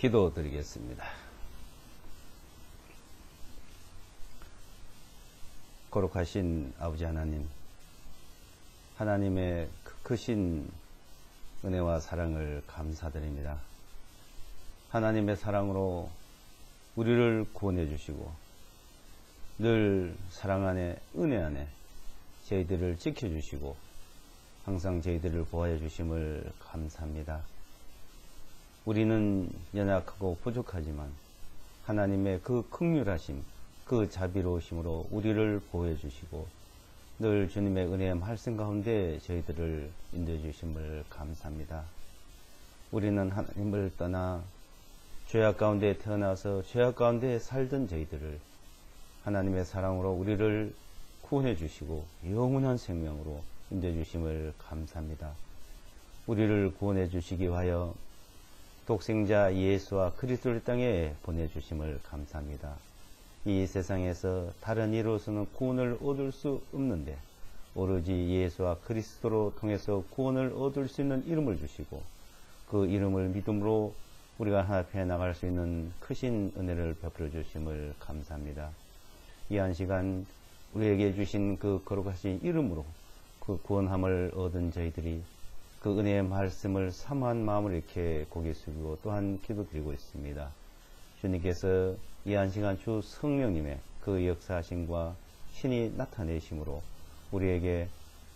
기도드리겠습니다. 거룩하신 아버지 하나님, 하나님의 크신 은혜와 사랑을 감사드립니다. 하나님의 사랑으로 우리를 구원해 주시고 늘 사랑 안에, 은혜 안에 저희들을 지켜주시고 항상 저희들을 보호해 주심을 감사합니다. 우리는 연약하고 부족하지만 하나님의 그 긍휼하심, 그 자비로우심으로 우리를 보호해 주시고 늘 주님의 은혜의 말씀 가운데 저희들을 인도해 주심을 감사합니다. 우리는 하나님을 떠나 죄악 가운데 태어나서 죄악 가운데 살던 저희들을 하나님의 사랑으로 우리를 구원해 주시고 영원한 생명으로 인도해 주심을 감사합니다. 우리를 구원해 주시기 위하여 독생자 예수와 그리스도를 땅에 보내주심을 감사합니다. 이 세상에서 다른 이로서는 구원을 얻을 수 없는데 오로지 예수와 그리스도로 통해서 구원을 얻을 수 있는 이름을 주시고 그 이름을 믿음으로 우리가 하나 앞에 나갈 수 있는 크신 은혜를 베풀어 주심을 감사합니다. 이 한 시간 우리에게 주신 그 거룩하신 이름으로 그 구원함을 얻은 저희들이 그 은혜의 말씀을 사모한 마음을 이렇게 고개 숙이고 또한 기도드리고 있습니다. 주님께서 이 한 시간 주 성령님의 그 역사하심과 신이 나타내심으로 우리에게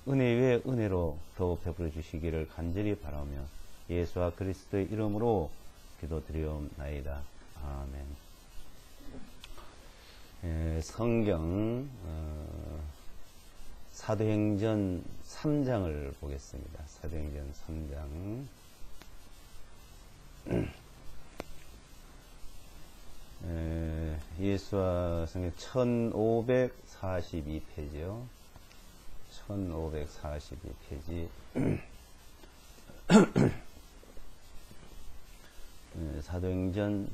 은혜 위에 은혜로 더 베풀어 주시기를 간절히 바라며 예수와 그리스도의 이름으로 기도드리옵나이다. 아멘. 성경 사도행전 3장을 보겠습니다. 사도행전 3장. 예수와 성경 1542페이지요. 1542페이지. 사도행전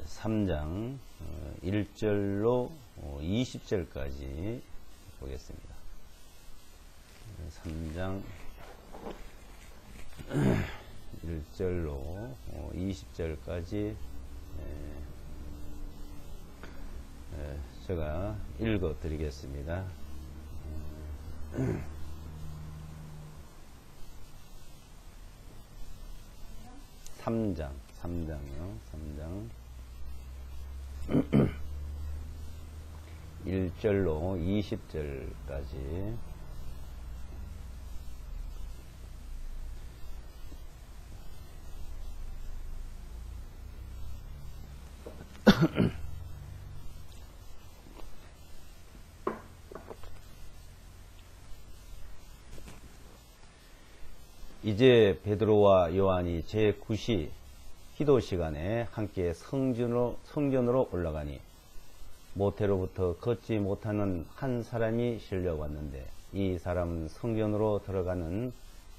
3장 1절로 20절까지 보겠습니다. 3장 1절로 20절까지 제가 읽어 드리겠습니다. 3장이요. 3장 1절로 20절까지. 이제 베드로와 요한이 제9시 기도 시간에 함께 성전으로 올라가니 모태로부터 걷지 못하는 한 사람이 실려왔는데 이 사람은 성전으로 들어가는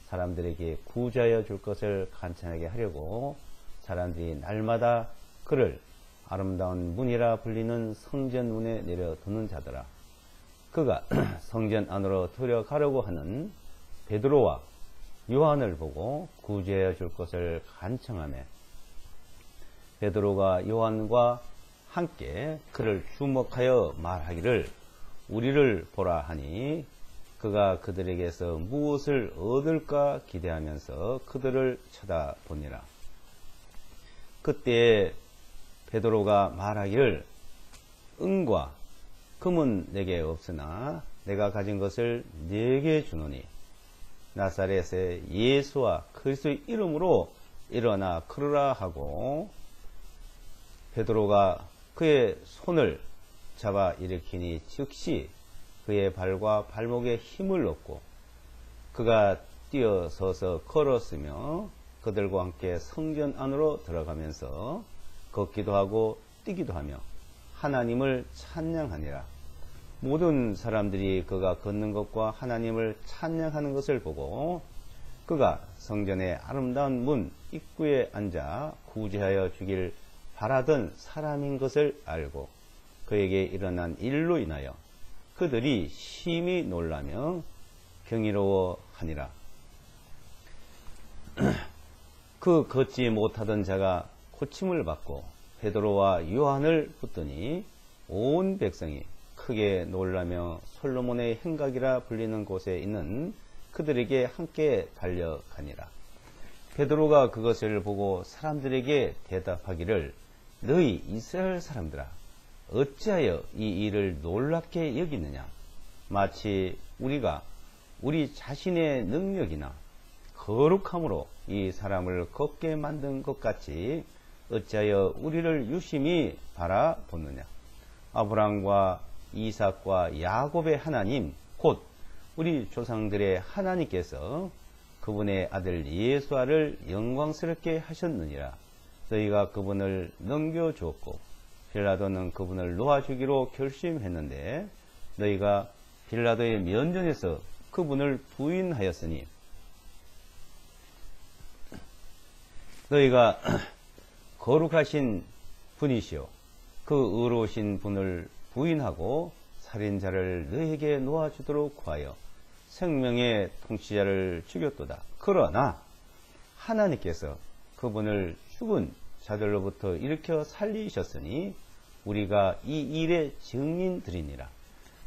사람들에게 구제하여 줄 것을 간청하게 하려고 사람들이 날마다 그를 아름다운 문이라 불리는 성전 문에 내려두는 자더라. 그가 성전 안으로 들어가려고 하는 베드로와 요한을 보고 구제하여 줄 것을 간청하며 베드로가 요한과 함께 그를 주목하여 말하기를 우리를 보라 하니 그가 그들에게서 무엇을 얻을까 기대하면서 그들을 쳐다보니라. 그때 베드로가 말하기를 은과 금은 내게 없으나 내가 가진 것을 네게 주노니 나사렛의 예수와 그리스도의 이름으로 일어나 걸으라 하고 베드로가 그의 손을 잡아 일으키니 즉시 그의 발과 발목에 힘을 얻고 그가 뛰어서서 걸었으며 그들과 함께 성전 안으로 들어가면서 걷기도 하고 뛰기도 하며 하나님을 찬양하니라. 모든 사람들이 그가 걷는 것과 하나님을 찬양하는 것을 보고 그가 성전의 아름다운 문 입구에 앉아 구제하여 주길 바라던 사람인 것을 알고 그에게 일어난 일로 인하여 그들이 심히 놀라며 경이로워하니라. 그 걷지 못하던 자가 고침을 받고 베드로와 요한을 붙더니 온 백성이 크게 놀라며 솔로몬의 행각이라 불리는 곳에 있는 그들에게 함께 달려가니라. 베드로가 그것을 보고 사람들에게 대답하기를 너희 이스라엘 사람들아 어찌하여 이 일을 놀랍게 여기느냐. 마치 우리가 우리 자신의 능력이나 거룩함으로 이 사람을 걷게 만든 것 같이 어찌하여 우리를 유심히 바라보느냐. 아브라함과 이삭과 야곱의 하나님 곧 우리 조상들의 하나님께서 그분의 아들 예수아를 영광스럽게 하셨느니라. 너희가 그분을 넘겨주었고 빌라도는 그분을 놓아주기로 결심했는데 너희가 빌라도의 면전에서 그분을 부인하였으니 너희가 거룩하신 분이시오 그 의로우신 분을 부인하고 살인자를 너희에게 놓아주도록 구하여 생명의 통치자를 죽였도다. 그러나 하나님께서 그분을 죽은 자들로부터 일으켜 살리셨으니 우리가 이 일의 증인들이니라.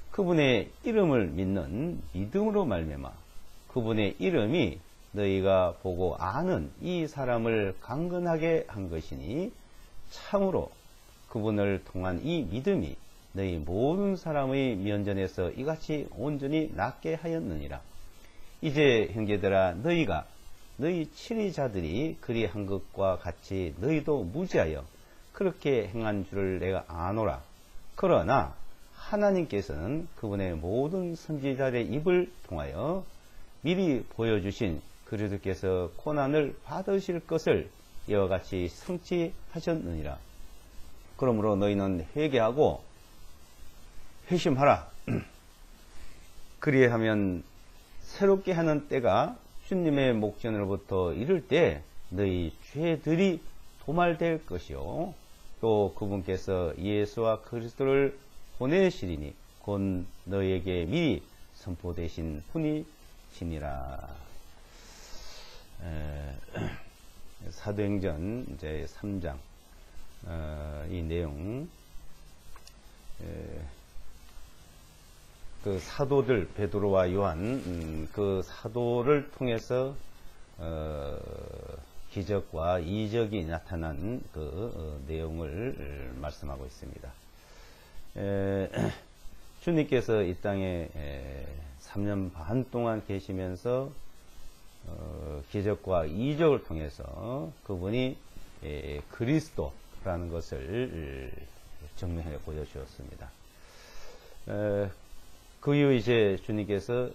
그분의 이름을 믿는 믿음으로 말미암아 그분의 이름이 너희가 보고 아는 이 사람을 강건하게 한 것이니 참으로 그분을 통한 이 믿음이 너희 모든 사람의 면전에서 이같이 온전히 낫게 하였느니라. 이제 형제들아 너희가 너희 친위자들이 그리한 것과 같이 너희도 무지하여 그렇게 행한 줄을 내가 아노라. 그러나 하나님께서는 그분의 모든 선지자들의 입을 통하여 미리 보여주신 그리스도께서 고난을 받으실 것을 이와 같이 성취하셨느니라. 그러므로 너희는 회개하고 회심하라. 그리하면 새롭게 하는 때가 주님의 목전으로부터 이를 때 너희 죄들이 도말될 것이요 또 그분께서 예수와 그리스도를 보내시리니 곧 너희에게 미리 선포되신 분이시니라. 사도행전 이제 3장 이 내용 그 사도들 베드로와 요한 그 사도를 통해서 기적과 이적이 나타난 그 내용을 말씀하고 있습니다. 주님께서 이 땅에 3년 반 동안 계시면서 기적과 이적을 통해서 그분이 그리스도라는 것을 증명해 보여주었습니다. 그 이후 이제 주님께서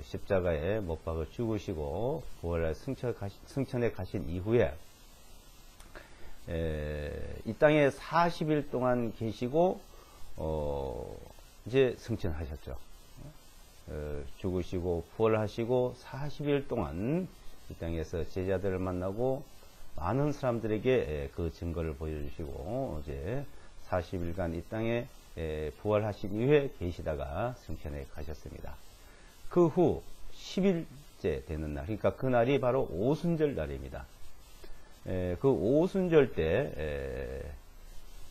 십자가에 못 박아 죽으시고 부활할 승천에 가신 이후에 이 땅에 40일 동안 계시고 이제 승천하셨죠. 죽으시고 부활하시고 40일 동안 이 땅에서 제자들을 만나고 많은 사람들에게 그 증거를 보여주시고 이제 40일간 이 땅에 부활하신 이후에 계시다가 승천에 가셨습니다. 그 후 10일째 되는 날, 그러니까 그 날이 바로 오순절 날입니다. 그 오순절 때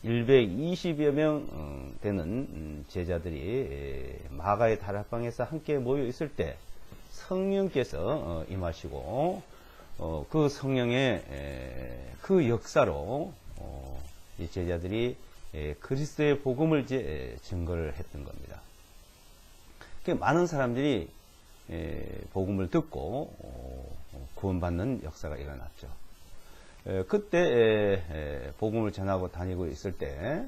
120여 명 되는 제자들이 마가의 다락방에서 함께 모여 있을 때 성령께서 임하시고 그 성령의 그 역사로 이 제자들이 그리스도의 복음을 이제 증거를 했던 겁니다. 많은 사람들이 복음을 듣고 구원받는 역사가 일어났죠. 그때 복음을 전하고 다니고 있을 때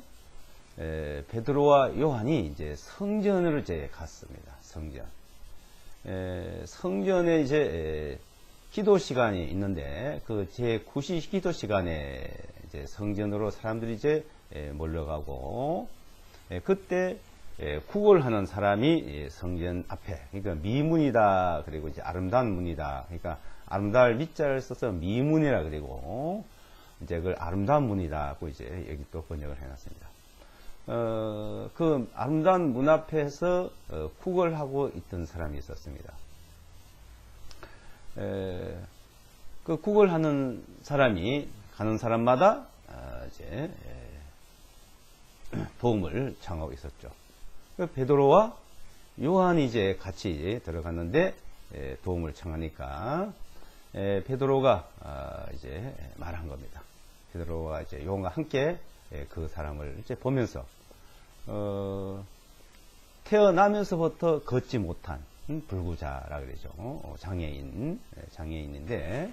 베드로와 요한이 이제 성전으로 이제 갔습니다. 성전에 이제 기도 시간이 있는데 그 제9시 기도 시간에 이제 성전으로 사람들이 이제 몰려가고 그때 구걸하는 사람이 성전 앞에, 그러니까 미문이다, 그리고 이제 아름다운 문이다, 그러니까 아름다울 미자를 써서 미문이라 그리고 이제 그걸 아름다운 문이다고 이제 여기 또 번역을 해놨습니다. 그 아름다운 문 앞에서 구걸하고 있던 사람이 있었습니다. 그 구걸하는 사람이 가는 사람마다 이제 도움을 청하고 있었죠. 베드로와 요한이 이제 같이 들어갔는데 도움을 청하니까 베드로가 이제 말한 겁니다. 베드로가 이제 요한과 함께 그 사람을 이제 보면서 태어나면서부터 걷지 못한 불구자라 그러죠. 장애인인데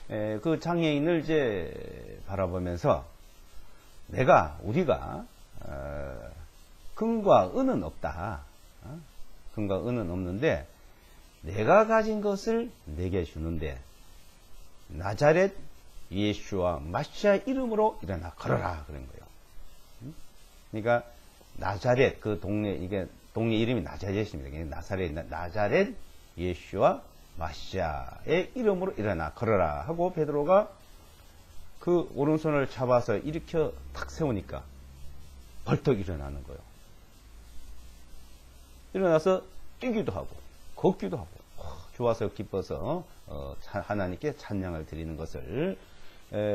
그 장애인을 이제 바라보면서 우리가 금과 은은 없다. 금과 은은 없는데 내가 가진 것을 내게 주는데 나자렛 예수와 마시아 이름으로 일어나 걸어라 그런 거예요. 그러니까 나자렛 그 동네 이름이 나자렛입니다. 나자렛 예수와 마시아의 이름으로 일어나 걸어라 하고 베드로가 그 오른손을 잡아서 일으켜 탁 세우니까 벌떡 일어나는 거예요. 일어나서 뛰기도 하고 걷기도 하고 좋아서 기뻐서 하나님께 찬양을 드리는 것을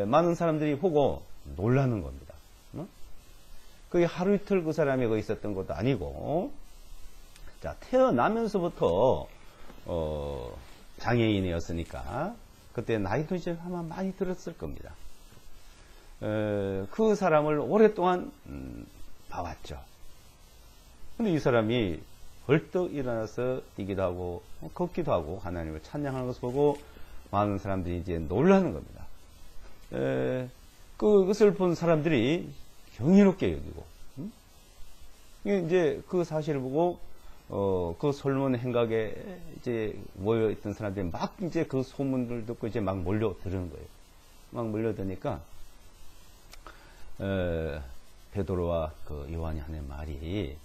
많은 사람들이 보고 놀라는 겁니다. 그게 하루 이틀 그 사람이 거기 있었던 것도 아니고, 자, 태어나면서부터 장애인이었으니까 그때 나이도 이제 아마 많이 들었을 겁니다. 그 사람을 오랫동안 봐왔죠. 근데 이 사람이 벌떡 일어나서 뛰기도 하고 걷기도 하고 하나님을 찬양하는 것을 보고 많은 사람들이 이제 놀라는 겁니다. 그것을 본 사람들이 경이롭게 여기고, 이제 그 사실을 보고 그 솔로몬 행각에 이제 모여 있던 사람들이 막 이제 그 소문을 듣고 이제 막 몰려드는 거예요. 막 몰려드니까 베드로와 그 요한이 하는 말이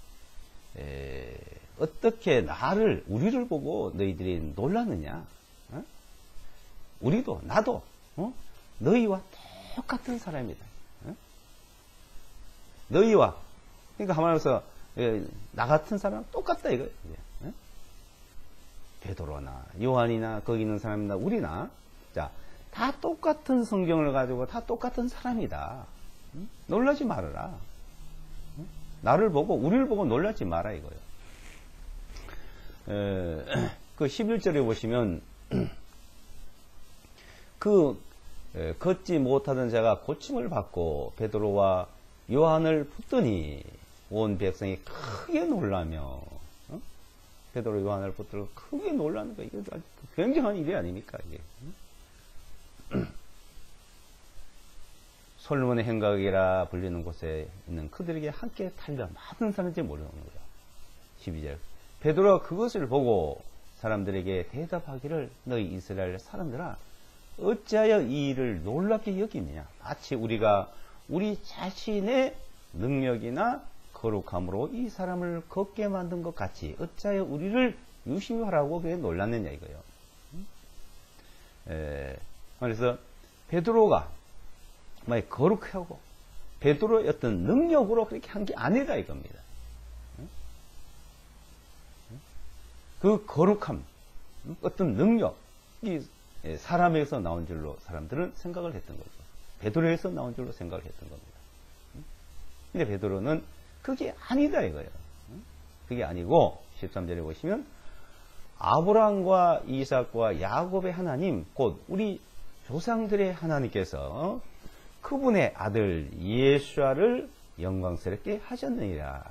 어떻게 우리를 보고 너희들이 놀랐느냐? 우리도 나도 너희와 똑같은 사람이다. 너희와 그러니까 한마디로 나 같은 사람 똑같다 이거예요. 베드로나 요한이나 거기 있는 사람이나 우리나 다 똑같은 성경을 가지고 다 똑같은 사람이다. 놀라지 말아라. 우리를 보고 놀라지 마라 이거예요. 그 11절에 보시면 걷지 못하던 자가 고침을 받고 베드로와 요한을 붙더니 온 백성이 크게 놀라며 베드로 요한을 붙들고 크게 놀라는 거예요. 이게 아주 굉장한 일이 아닙니까 이게. 솔로몬의 행각이라 불리는 곳에 있는 그들에게 함께 달려 많은 사람들이 몰려오는 거죠. 12절 베드로가 그것을 보고 사람들에게 대답하기를 너희 이스라엘 사람들아 어찌하여 이 일을 놀랍게 여기느냐. 마치 우리가 우리 자신의 능력이나 거룩함으로 이 사람을 걷게 만든 것 같이 어찌하여 우리를 유심하라고 그게 놀랐느냐 이거예요. 그래서 베드로가 거룩하고 베드로의 어떤 능력으로 그렇게 한 게 아니다 이겁니다. 그 거룩함, 어떤 능력이 사람에게서 나온 줄로 사람들은 생각을 했던 거죠. 베드로에서 나온 줄로 생각을 했던 겁니다. 근데 베드로는 그게 아니다 이거예요. 그게 아니고 13절에 보시면 아브라함과 이삭과 야곱의 하나님 곧 우리 조상들의 하나님께서 그분의 아들 예수아를 영광스럽게 하셨느니라.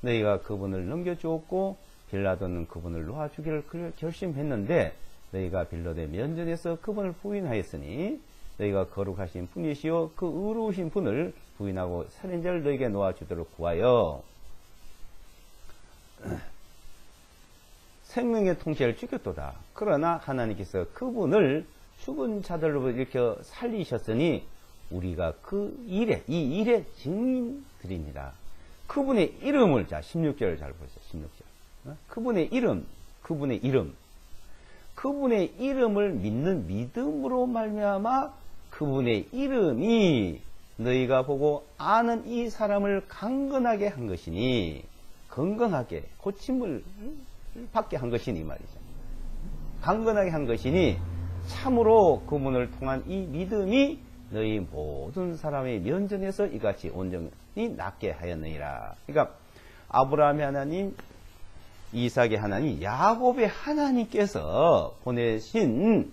너희가 그분을 넘겨주었고 빌라도는 그분을 놓아주기를 결심했는데 너희가 빌라도의 면전에서 그분을 부인하였으니 너희가 거룩하신 분이시요 그 의로우신 분을 부인하고 살인자를 너희에게 놓아주도록 구하여 생명의 통치를 주겠도다. 그러나 하나님께서 그분을 죽은 자들로 일으켜 살리셨으니 우리가 이 일의 증인들입니다. 그분의 이름을 16절을 잘 보세요. 16절. 그분의 이름을 믿는 믿음으로 말미암아 그분의 이름이 너희가 보고 아는 이 사람을 강건하게 한 것이니 건강하게 고침을 받게 한 것이니 말이죠. 강건하게 한 것이니 참으로 그분을 통한 이 믿음이 너희 모든 사람의 면전에서 이같이 온전히 낫게 하였느니라. 그러니까 아브라함의 하나님, 이삭의 하나님, 야곱의 하나님께서 보내신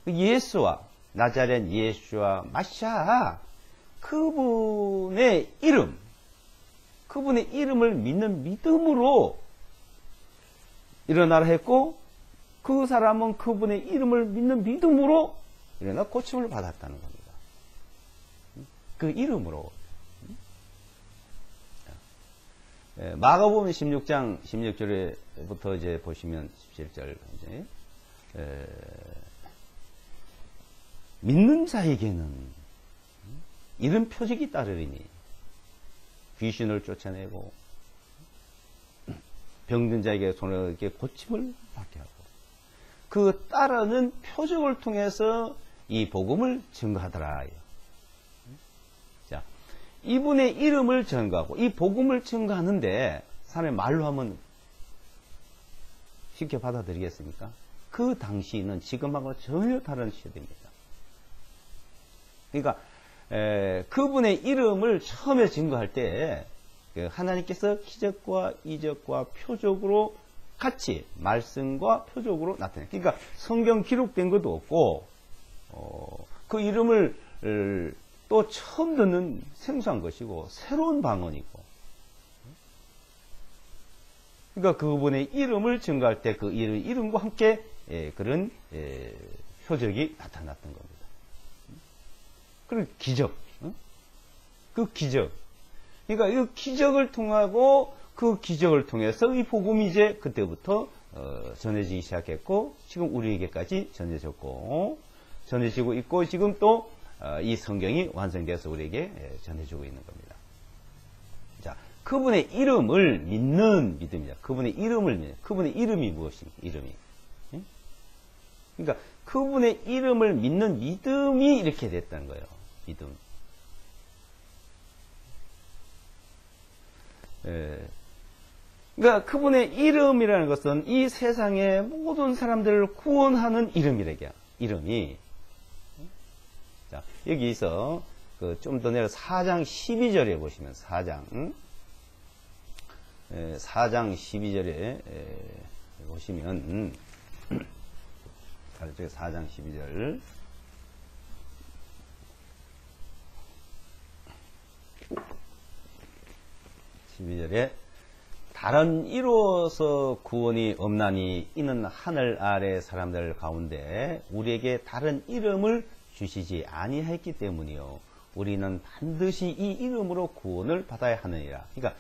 예수와 나자렛 예수와 마샤, 그분의 이름, 그분의 이름을 믿는 믿음으로 일어나라 했고, 그 사람은 그분의 이름을 믿는 믿음으로 일어나 고침을 받았다는 겁니다. 그 이름으로. 마가복음 16장 16절부터 이제 보시면 17절 이제 믿는 자에게는 이런 표적이 따르리니 귀신을 쫓아내고 병든 자에게 손을 이렇게 고침을 받게 하고 그 따르는 표적을 통해서 이 복음을 증거하더라. 자, 이분의 이름을 증거하고 이 복음을 증거하는데 사람의 말로 하면 쉽게 받아들이겠습니까? 그 당시는 지금하고 전혀 다른 시대입니다. 그러니까 그분의 이름을 처음에 증거할 때 하나님께서 기적과 이적과 표적으로 같이 말씀과 표적으로 나타내요. 그러니까 성경 기록된 것도 없고 그 이름을 또 처음 듣는 생소한 것이고 새로운 방언이고, 그러니까 그분의 이름을 증거할 때 그 이름과 함께 그런 표적이 나타났던 겁니다. 그리고 기적, 그 기적, 그러니까 이 기적을 통하고 그 기적을 통해서 이 복음이 이제 그때부터 전해지기 시작했고 지금 우리에게까지 전해졌고 전해지고 있고 지금 또 이 성경이 완성돼서 우리에게 전해지고 있는 겁니다. 자, 그분의 이름을 믿는 믿음이다. 그분의 이름을 믿는, 그분의 이름이 무엇입니까? 이름이. 그러니까 그분의 이름을 믿는 믿음이 이렇게 됐다는 거예요. 믿음. 그러니까 그분의 이름이라는 것은 이 세상의 모든 사람들을 구원하는 이름이래요. 이름이. 자, 여기서 좀 더 내려 4장 12절에 보시면 4장 12절에 보시면 4장 12절 다른 이로서 구원이 없나니 이는 하늘 아래 사람들 가운데 우리에게 다른 이름을 주시지 아니하였기 때문이요 우리는 반드시 이 이름으로 구원을 받아야 하느니라. 그러니까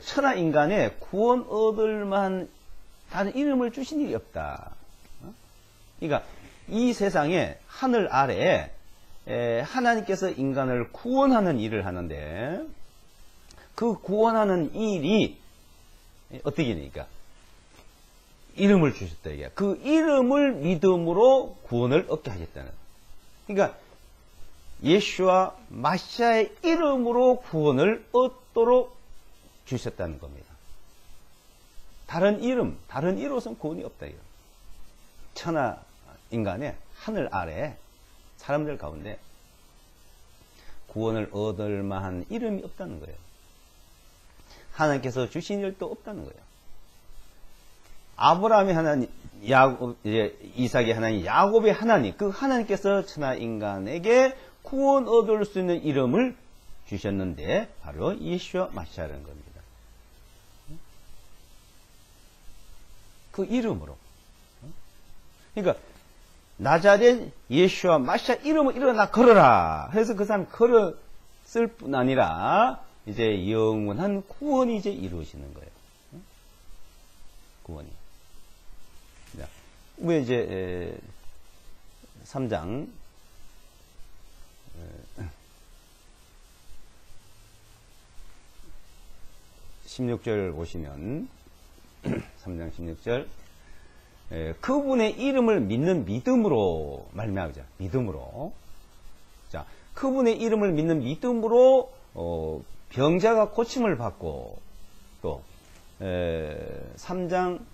천하 인간에 구원 얻을 만한 다른 이름을 주신 일이 없다. 그러니까 이 세상에 하늘 아래에 하나님께서 인간을 구원하는 일을 하는데 그 구원하는 일이 어떻게 되니까 이름을 주셨다. 이게 그 이름을 믿음으로 구원을 얻게 하셨다는. 그러니까 예수와 마시아의 이름으로 구원을 얻도록 주셨다는 겁니다. 다른 이름, 다른 이로서는 구원이 없다. 이거. 천하 인간의 하늘 아래 사람들 가운데 구원을 얻을 만한 이름이 없다는 거예요. 하나님께서 주신 일도 없다는 거예요. 아브라함의 하나님, 이삭의 하나님, 야곱의 하나님, 그 하나님께서 천하 인간에게 구원 얻을 수 있는 이름을 주셨는데 바로 예수와 마시아라는 겁니다. 그 이름으로. 그러니까 나자렛 예수와 마시아 이름을 일어나 걸어라. 그래서 그 사람 걸었을 뿐 아니라 이제 영원한 구원이 이제 이루어지는 거예요. 구원이. 왜 이제 3장 16절 보시면 3장 16절 그분의 이름을 믿는 믿음으로 말미암자. 믿음으로. 자, 그분의 이름을 믿는 믿음으로 병자가 고침을 받고 또 3장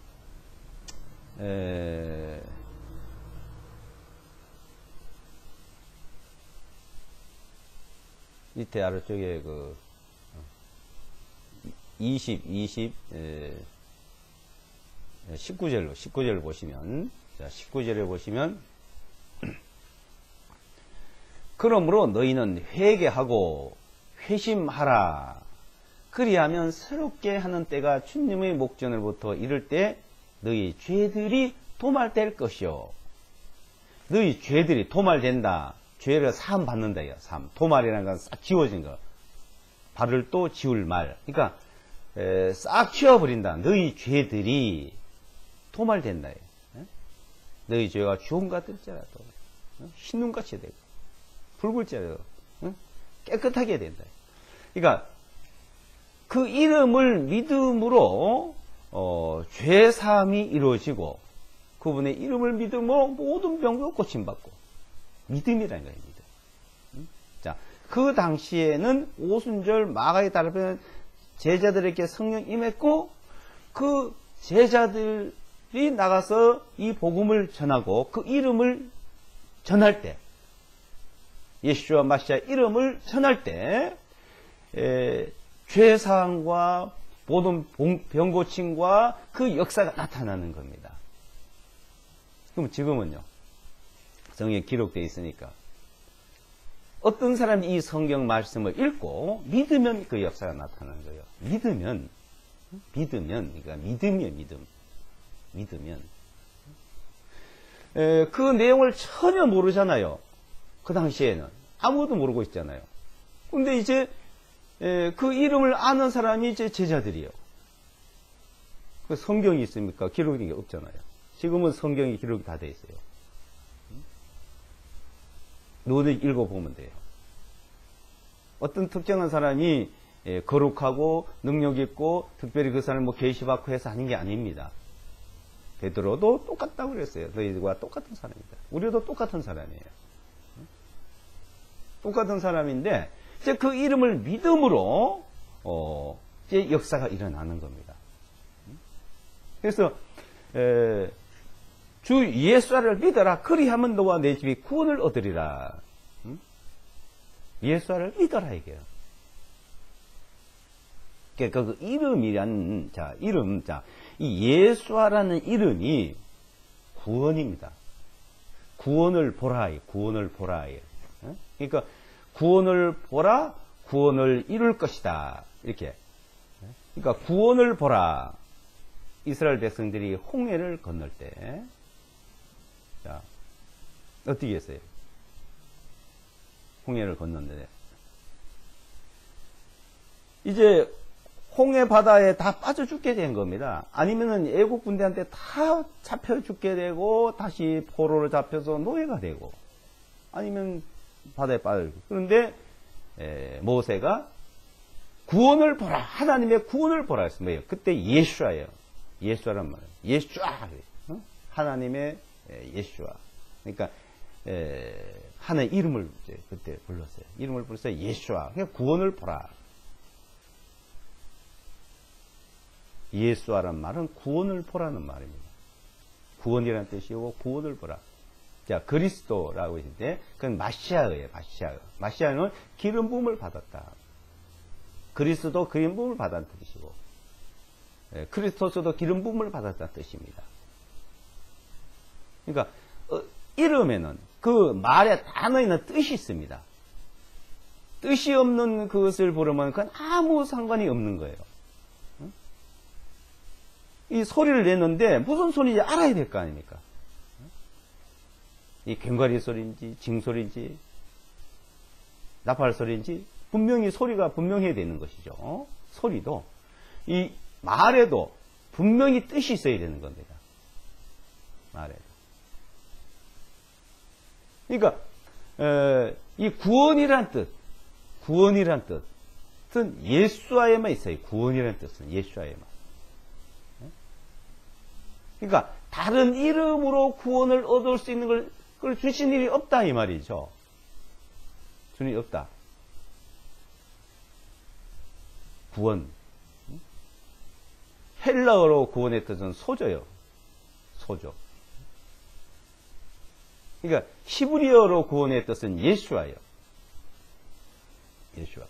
밑에 아래쪽에 그 19절을 보시면, 자, 19절에 보시면, 그러므로 너희는 회개하고 회심하라. 그리하면 새롭게 하는 때가 주님의 목전으로부터 이를 때 너희 죄들이 도말될 것이요. 너희 죄들이 도말된다. 죄를 사함 받는다. 사함. 도말이라는 건 싹 지워진 거. 발을 또 지울 말. 그러니까 싹 치워버린다. 너희 죄들이 도말된다. 너희 죄가 주홍 같을지라도 흰눈같이 되고 붉을지라도 깨끗하게 된다. 그러니까 그 이름을 믿음으로 죄 사함이 이루어지고 그분의 이름을 믿음으로 모든 병으로 고침받고 믿음이라는 거예요. 믿음. 자, 그 당시에는 오순절 마가에 따르면 제자들에게 성령 임했고 그 제자들이 나가서 이 복음을 전하고 그 이름을 전할 때 예수와 마시아 이름을 전할 때 죄사함과 모든 병고침과 그 역사가 나타나는 겁니다. 그럼 지금은요, 성경에 기록되어 있으니까 어떤 사람이 이 성경 말씀을 읽고 믿으면 그 역사가 나타나는 거예요. 믿으면, 그러니까 믿음이에요, 믿으면. 그 내용을 전혀 모르잖아요. 그 당시에는 아무것도 모르고 있잖아요. 근데 이제 그 이름을 아는 사람이 이제 제자들이에요. 그 성경이 있습니까? 기록된 게 없잖아요. 지금은 성경이 기록이 다 돼 있어요. 노를 읽어보면 돼요. 어떤 특정한 사람이 거룩하고 능력 있고 특별히 그 사람을 뭐 계시받고 해서 하는 게 아닙니다. 베드로도 똑같다고 그랬어요. 너희들과 똑같은 사람이다. 우리도 똑같은 사람이에요. 똑같은 사람인데 이제 그 이름을 믿음으로 이제 역사가 일어나는 겁니다. 그래서 주 예수를 믿어라. 그리하면 너와 내 집이 구원을 얻으리라. 예수를 믿어라 이게요. 그러니까 그 이름이란 이 예수라는 이름이 구원입니다. 구원을 보라. 그러니까 구원을 보라, 구원을 이룰 것이다. 이렇게. 그러니까 구원을 보라. 이스라엘 백성들이 홍해를 건널 때, 자, 어떻게 했어요? 홍해를 건넜는데, 이제 홍해 바다에 다 빠져 죽게 된 겁니다. 아니면은 애국 군대한테 다 잡혀 죽게 되고, 다시 포로를 잡혀서 노예가 되고, 아니면 바다에 빠져 죽고. 그런데, 모세가 구원을 보라. 하나님의 구원을 보라 했습니다. 그때 예수아예요. 예수아란 말이에요. 예수아. 하나님의 예수아. 그러니까, 하나의 이름을 이제 그때 불렀어요. 이름을 불러서 예수아. 그러니까 구원을 보라. 예수아란 말은 구원을 보라는 말입니다. 구원이라는 뜻이고 구원을 보라. 자, 그리스도라고 했는데 그건 마시아예요. 마시아는 기름 부음을 받았다. 그리스도 기름 부음을 받았다는 뜻이고, 크리스토스도 기름 부음을 받았다는 뜻입니다. 그러니까 이름에는 그 말의 단어에는 뜻이 있습니다. 뜻이 없는 그것을 부르면 그건 아무 상관이 없는 거예요. 이 소리를 냈는데 무슨 소리인지 알아야 될 거 아닙니까? 이 괭과리 소리인지 징소리인지 나팔 소리인지 분명히 소리가 분명해야 되는 것이죠. 소리도 이 말에도 분명히 뜻이 있어야 되는 겁니다. 말에도. 그러니까 이 구원이란 뜻은 예수와에만 있어요. 구원이란 뜻은 예수와에만. 그러니까 다른 이름으로 구원을 얻을 수 있는 그걸 주신 일이 없다 이 말이죠. 주님이 없다. 구원. 헬라어로 구원의 뜻은 소조요. 소조. 그러니까 히브리어로 구원의 뜻은 예수아예요. 예수아.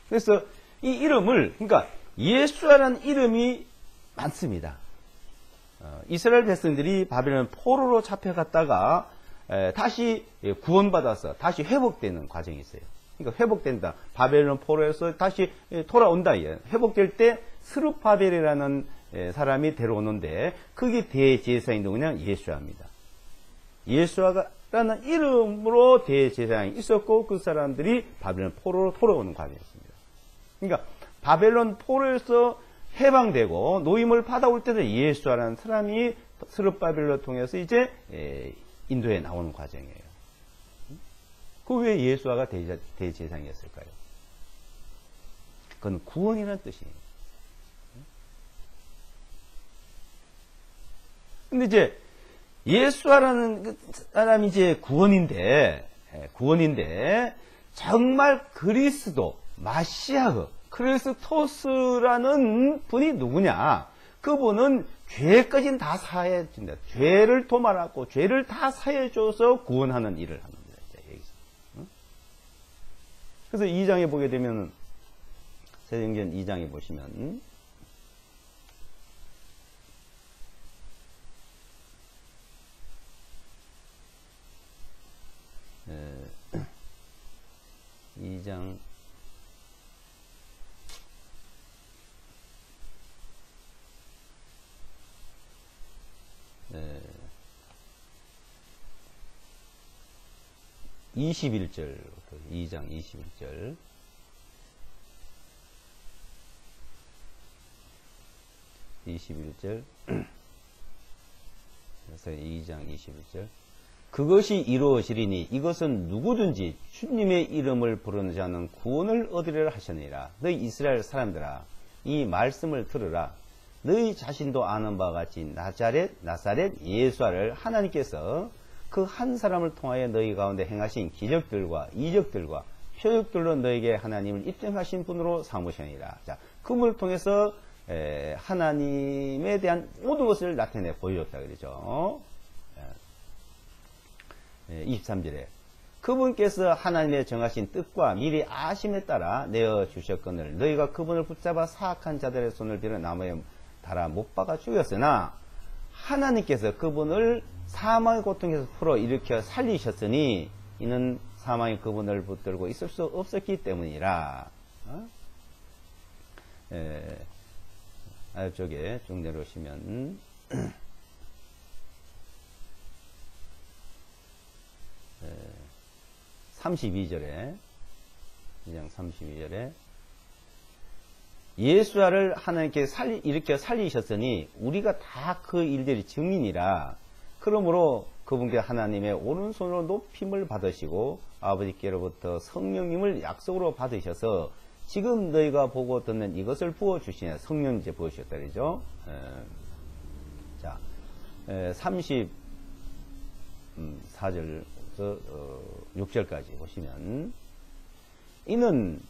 그래서 이 이름을, 그러니까 예수아라는 이름이 많습니다. 이스라엘 백성들이 바벨론 포로로 잡혀갔다가 다시 구원받아서 다시 회복되는 과정이 있어요. 그러니까 회복된다. 바벨론 포로에서 다시 돌아온다. 회복될 때 스룹바벨이라는 사람이 데려오는데 그게 대제사장이 누구냐? 예수아입니다. 예수아라는 이름으로 대제사장이 있었고 그 사람들이 바벨론 포로로 돌아오는 과정이었습니다. 그러니까 바벨론 포로에서 해방되고 노임을 받아올 때도 예수아라는 사람이 스룹바벨을 통해서 이제 인도에 나오는 과정이에요. 그 왜 예수아가 대제사장이었을까요? 그건 구원이라는 뜻이에요. 근데 이제 예수아라는 사람이 이제 구원인데 정말 그리스도 마시아흐 크리스토스라는 분이 누구냐? 그분은 죄까지는 다 사해준다. 죄를 도말하고 죄를 다 사해줘서 구원하는 일을 합니다. 그래서 2장에 보게 되면 사도행전 2장에 보시면 2장 21절, 2장 21절. 21절. 그래서 2장 21절. 그것이 이루어지리니 이것은 누구든지 주님의 이름을 부르는 자는 구원을 얻으리라 하셨느니라. 너희 이스라엘 사람들아, 이 말씀을 들으라. 너희 자신도 아는 바와 같이 나사렛 예수아를 하나님께서 그 한 사람을 통하여 너희 가운데 행하신 기적들과 이적들과 표적들로 너에게 하나님을 입증하신 분으로 삼으시니라. 자, 그분을 통해서 하나님에 대한 모든 것을 나타내 보여줬다 그러죠. 23절에 그분께서 하나님의 정하신 뜻과 미리 아심에 따라 내어 주셨거늘 너희가 그분을 붙잡아 사악한 자들의 손을 빌어 나무에 달아 못 박아 죽였으나 하나님께서 그분을 사망의 고통에서 풀어 일으켜 살리셨으니 이는 사망이 그분을 붙들고 있을 수 없었기 때문이라. 아래쪽에 쭉 내려오시면 32절에 2장 32절에 예수아를 하나님께 일으켜 살리셨으니 우리가 다 그 일들이 증인이라. 그러므로 그분께 하나님의 오른손으로 높임을 받으시고 아버지께로부터 성령님을 약속으로 받으셔서 지금 너희가 보고 듣는 이것을 부어주시냐. 성령 이제 부어주셨다 그러죠. 자, 34절에서 6절까지 보시면 이는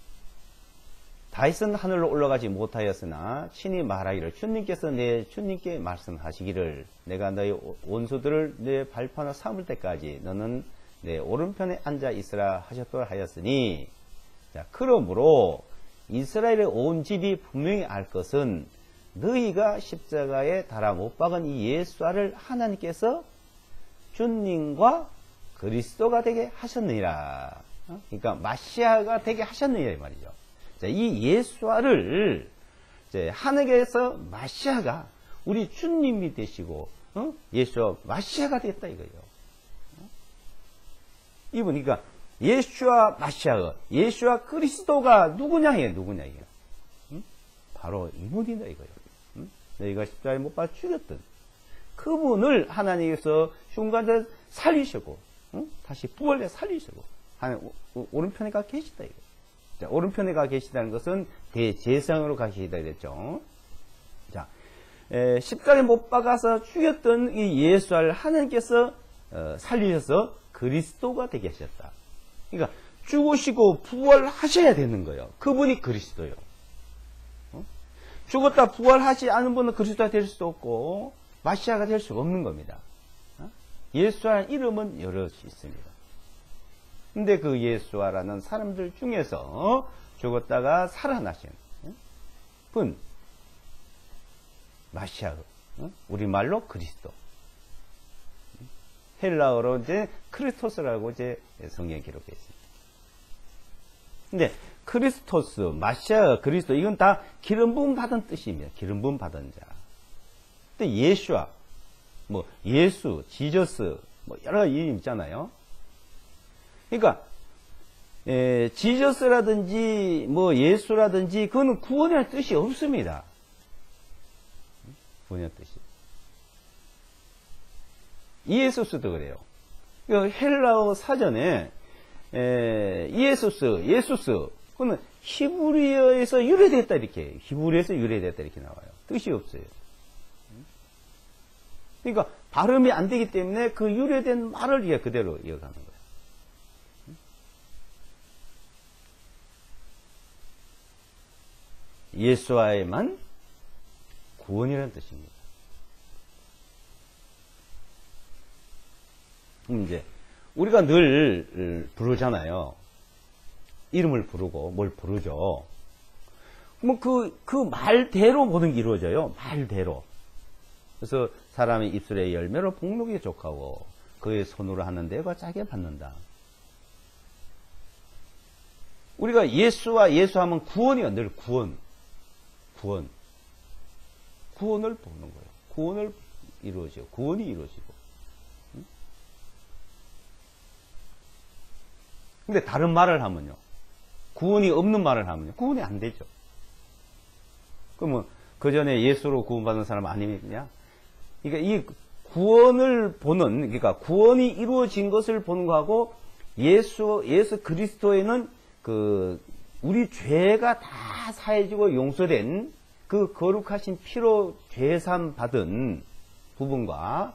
다윗은 하늘로 올라가지 못하였으나 친히 말하기를 주님께서 내 주님께 말씀하시기를 내가 너희 원수들을 내 발판으로 삼을 때까지 너는 내 오른편에 앉아 있으라 하셨도다 하였으니. 자, 그러므로 이스라엘의 온 집이 분명히 알 것은 너희가 십자가에 달아 못 박은 이 예수아를 하나님께서 주님과 그리스도가 되게 하셨느니라. 그러니까 마시아가 되게 하셨느니라 이 말이죠. 자, 이 예수아를 하늘에서 마시아가 우리 주님이 되시고 예수아 마시아가 됐다 이거예요. 이분 그러니까 예수아 마시아, 예수아 그리스도가 누구냐 이게 누구냐 이게 바로 이분이다 이거예요. 너희가 십자가에 못 박아 죽였던 그분을 하나님께서 중간에 살리시고 다시 부활해 살리시고 하나님 오른편에 가 계시다 이거예요. 자, 오른편에 가 계시다는 것은 대제사장으로 가시다 그랬죠. 자, 십자가에 못 박아서 죽였던 이 예수를 하나님께서 살리셔서 그리스도가 되게 하셨다. 그러니까 죽으시고 부활하셔야 되는 거예요. 그분이 그리스도요. 죽었다 부활하지 않은 분은 그리스도가 될 수도 없고 마시아가 될 수가 없는 겁니다. 예수라는 이름은 여럿이 있습니다. 근데 그 예수아라는 사람들 중에서 죽었다가 살아나신 분, 마시아, 우리말로 그리스도. 헬라어로 이제 크리스토스라고 이제 성경에 기록되어 있습니다. 근데 크리스토스, 마시아, 그리스도 이건 다 기름 부음 받은 뜻입니다. 기름 부음 받은 자. 근데 예수아, 뭐 예수, 지저스, 뭐 여러 이름 있잖아요. 그러니까 지저스라든지 뭐 예수라든지 그거는 구원의 뜻이 없습니다. 구원의 뜻이. 이에수스도 그래요. 헬라어 사전에 이에수스, 예수스 그거는 히브리어에서 유래됐다 이렇게 히브리어에서 유래됐다 이렇게 나와요. 뜻이 없어요. 그러니까 발음이 안 되기 때문에 그 유래된 말을 그대로 이어가는 거예요. 예수와에만 구원이라는 뜻입니다. 이제 우리가 늘 부르잖아요. 이름을 부르고 뭘 부르죠. 뭐 그 말대로 모든 게 이루어져요. 말대로. 그래서 사람의 입술의 열매로 복록이 족하고 그의 손으로 하는 대가 짜게 받는다. 우리가 예수와 예수하면 구원이요. 늘 구원을 보는 거예요. 구원을 이루어지고 구원이 이루어지고. 근데 다른 말을 하면요. 구원이 없는 말을 하면요. 구원이 안 되죠. 그러면 그 전에 예수로 구원받은 사람 아니냐? 그러니까 이 구원을 보는, 그러니까 구원이 이루어진 것을 보는 거하고 예수 그리스도에는 우리 죄가 다 사해지고 용서된 그 거룩하신 피로 죄삼 받은 부분과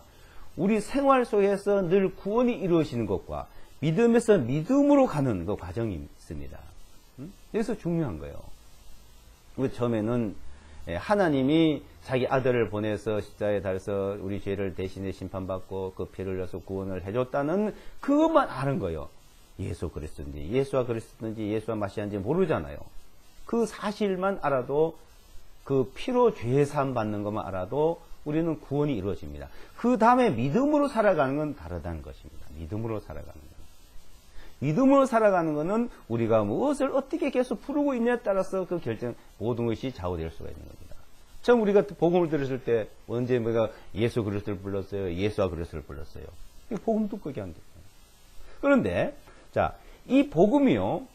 우리 생활 속에서 늘 구원이 이루어지는 것과 믿음에서 믿음으로 가는 그 과정이 있습니다. 그래서 중요한 거예요. 처음에는 하나님이 자기 아들을 보내서 십자가에 달아서 우리 죄를 대신에 심판받고 그 피를 흘려서 구원을 해줬다는 그것만 아는 거예요. 예수 그리스도인지 예수와 그리스도인지 예수와 마시아인지 모르잖아요. 그 사실만 알아도 그 피로 죄사함 받는 것만 알아도 우리는 구원이 이루어집니다. 그 다음에 믿음으로 살아가는 건 다르다는 것입니다. 믿음으로 살아가는 것. 믿음으로 살아가는 것은 우리가 무엇을 어떻게 계속 부르고 있냐에 따라서 그 결정 모든 것이 좌우될 수가 있는 겁니다. 처음 우리가 복음을 들었을 때 언제 우리가 예수 그리스도를 불렀어요? 예수와 그리스도를 불렀어요. 이 복음 듣고 얘기 안 돼요. 그런데 자, 이 복음이요.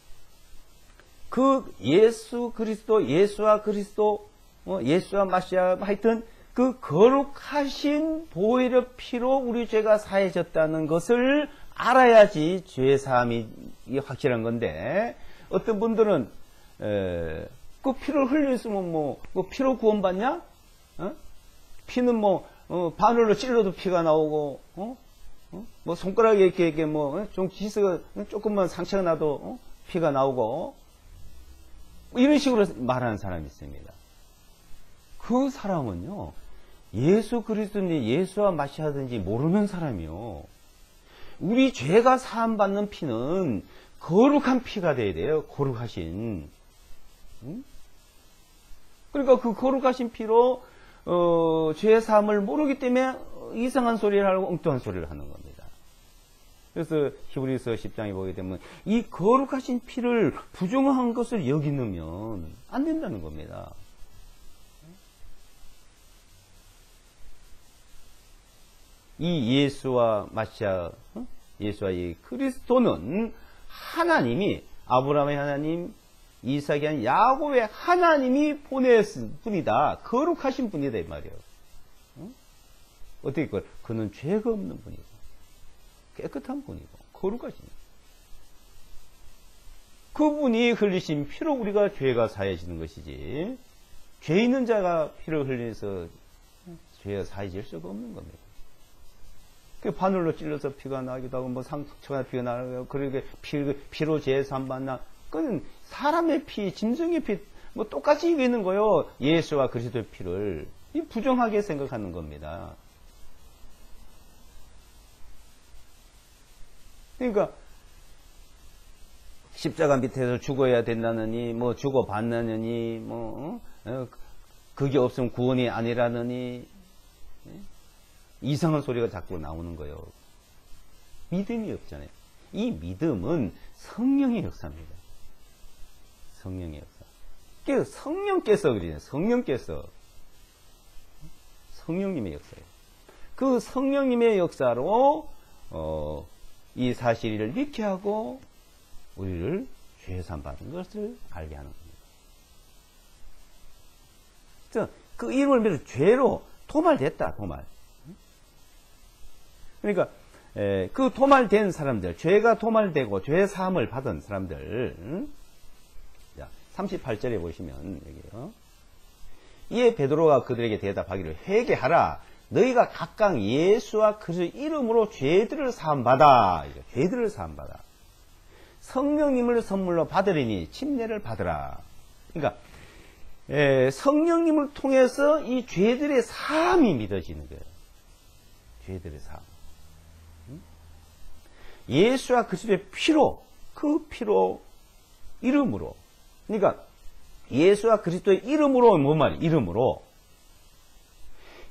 그 예수 그리스도, 예수와 그리스도, 예수와 마시아 하여튼 그 거룩하신 보혈의 피로 우리 죄가 사해졌다는 것을 알아야지 죄 사함이 확실한 건데 어떤 분들은 그 피를 흘렸으면 그 피로 구원받냐? 피는 바늘로 찔러도 피가 나오고 손가락에 이렇게 좀 기스가 조금만 상처가 나도 피가 나오고 이런 식으로 말하는 사람이 있습니다. 그 사람은요 예수 그리스도인지 예수와 마시아든지 모르는 사람이요. 우리 죄가 사함받는 피는 거룩한 피가 돼야 돼요. 거룩하신. 그러니까 그 거룩하신 피로 죄 사함을 모르기 때문에 이상한 소리를 하고 엉뚱한 소리를 하는 겁니다. 그래서 히브리서 10장에 보게 되면 이 거룩하신 피를 부정한 것을 여기면 안 된다는 겁니다. 이 예수와 마시아, 예수와 이 그리스도는 하나님이 아브라함의 하나님, 이삭의 하나님, 야곱의 하나님이 보냈을 분이다. 거룩하신 분이다 이 말이에요. 어떻게 그는 죄가 없는 분이고 깨끗한 분이고 거룩하신 그분이 흘리신 피로 우리가 죄가 사해지는 것이지 죄 있는 자가 피를 흘려서 죄가 사해질 수가 없는 겁니다. 그 바늘로 찔러서 피가 나기도 하고 상처가 피가 나고 그러게 피로 죄사함 받나 그건 사람의 피, 짐승의 피 똑같이 이기는 거요. 예수와 그리스도의 피를 부정하게 생각하는 겁니다. 그러니까 십자가 밑에서 죽어야 된다느니, 뭐 죽어봤느니, 그게 없으면 구원이 아니라느니, 이상한 소리가 자꾸 나오는 거예요. 믿음이 없잖아요. 이 믿음은 성령의 역사입니다. 성령의 역사. 성령께서 그러잖아요. 성령께서. 성령님의 역사예요. 그 성령님의 역사로, 이 사실을 믿게 하고, 우리를 죄산 받은 것을 알게 하는 겁니다. 그 이름을 믿어 죄로 도말됐다, 도말. 그러니까, 그 도말된 사람들, 죄가 도말되고 죄 사함을 받은 사람들, 자, 38절에 보시면, 여기요. 이에 베드로가 그들에게 대답하기를 회개하라. 너희가 각각 예수와 그리스도의 이름으로 죄들을 사함받아. 죄들을 사함받아. 성령님을 선물로 받으리니 침례를 받으라. 그러니까 성령님을 통해서 이 죄들의 사함이 믿어지는 거예요. 죄들의 사함. 예수와 그리스도의 피로, 그 피로, 이름으로. 그러니까 예수와 그리스도의 이름으로 뭔 말이에요? 이름으로.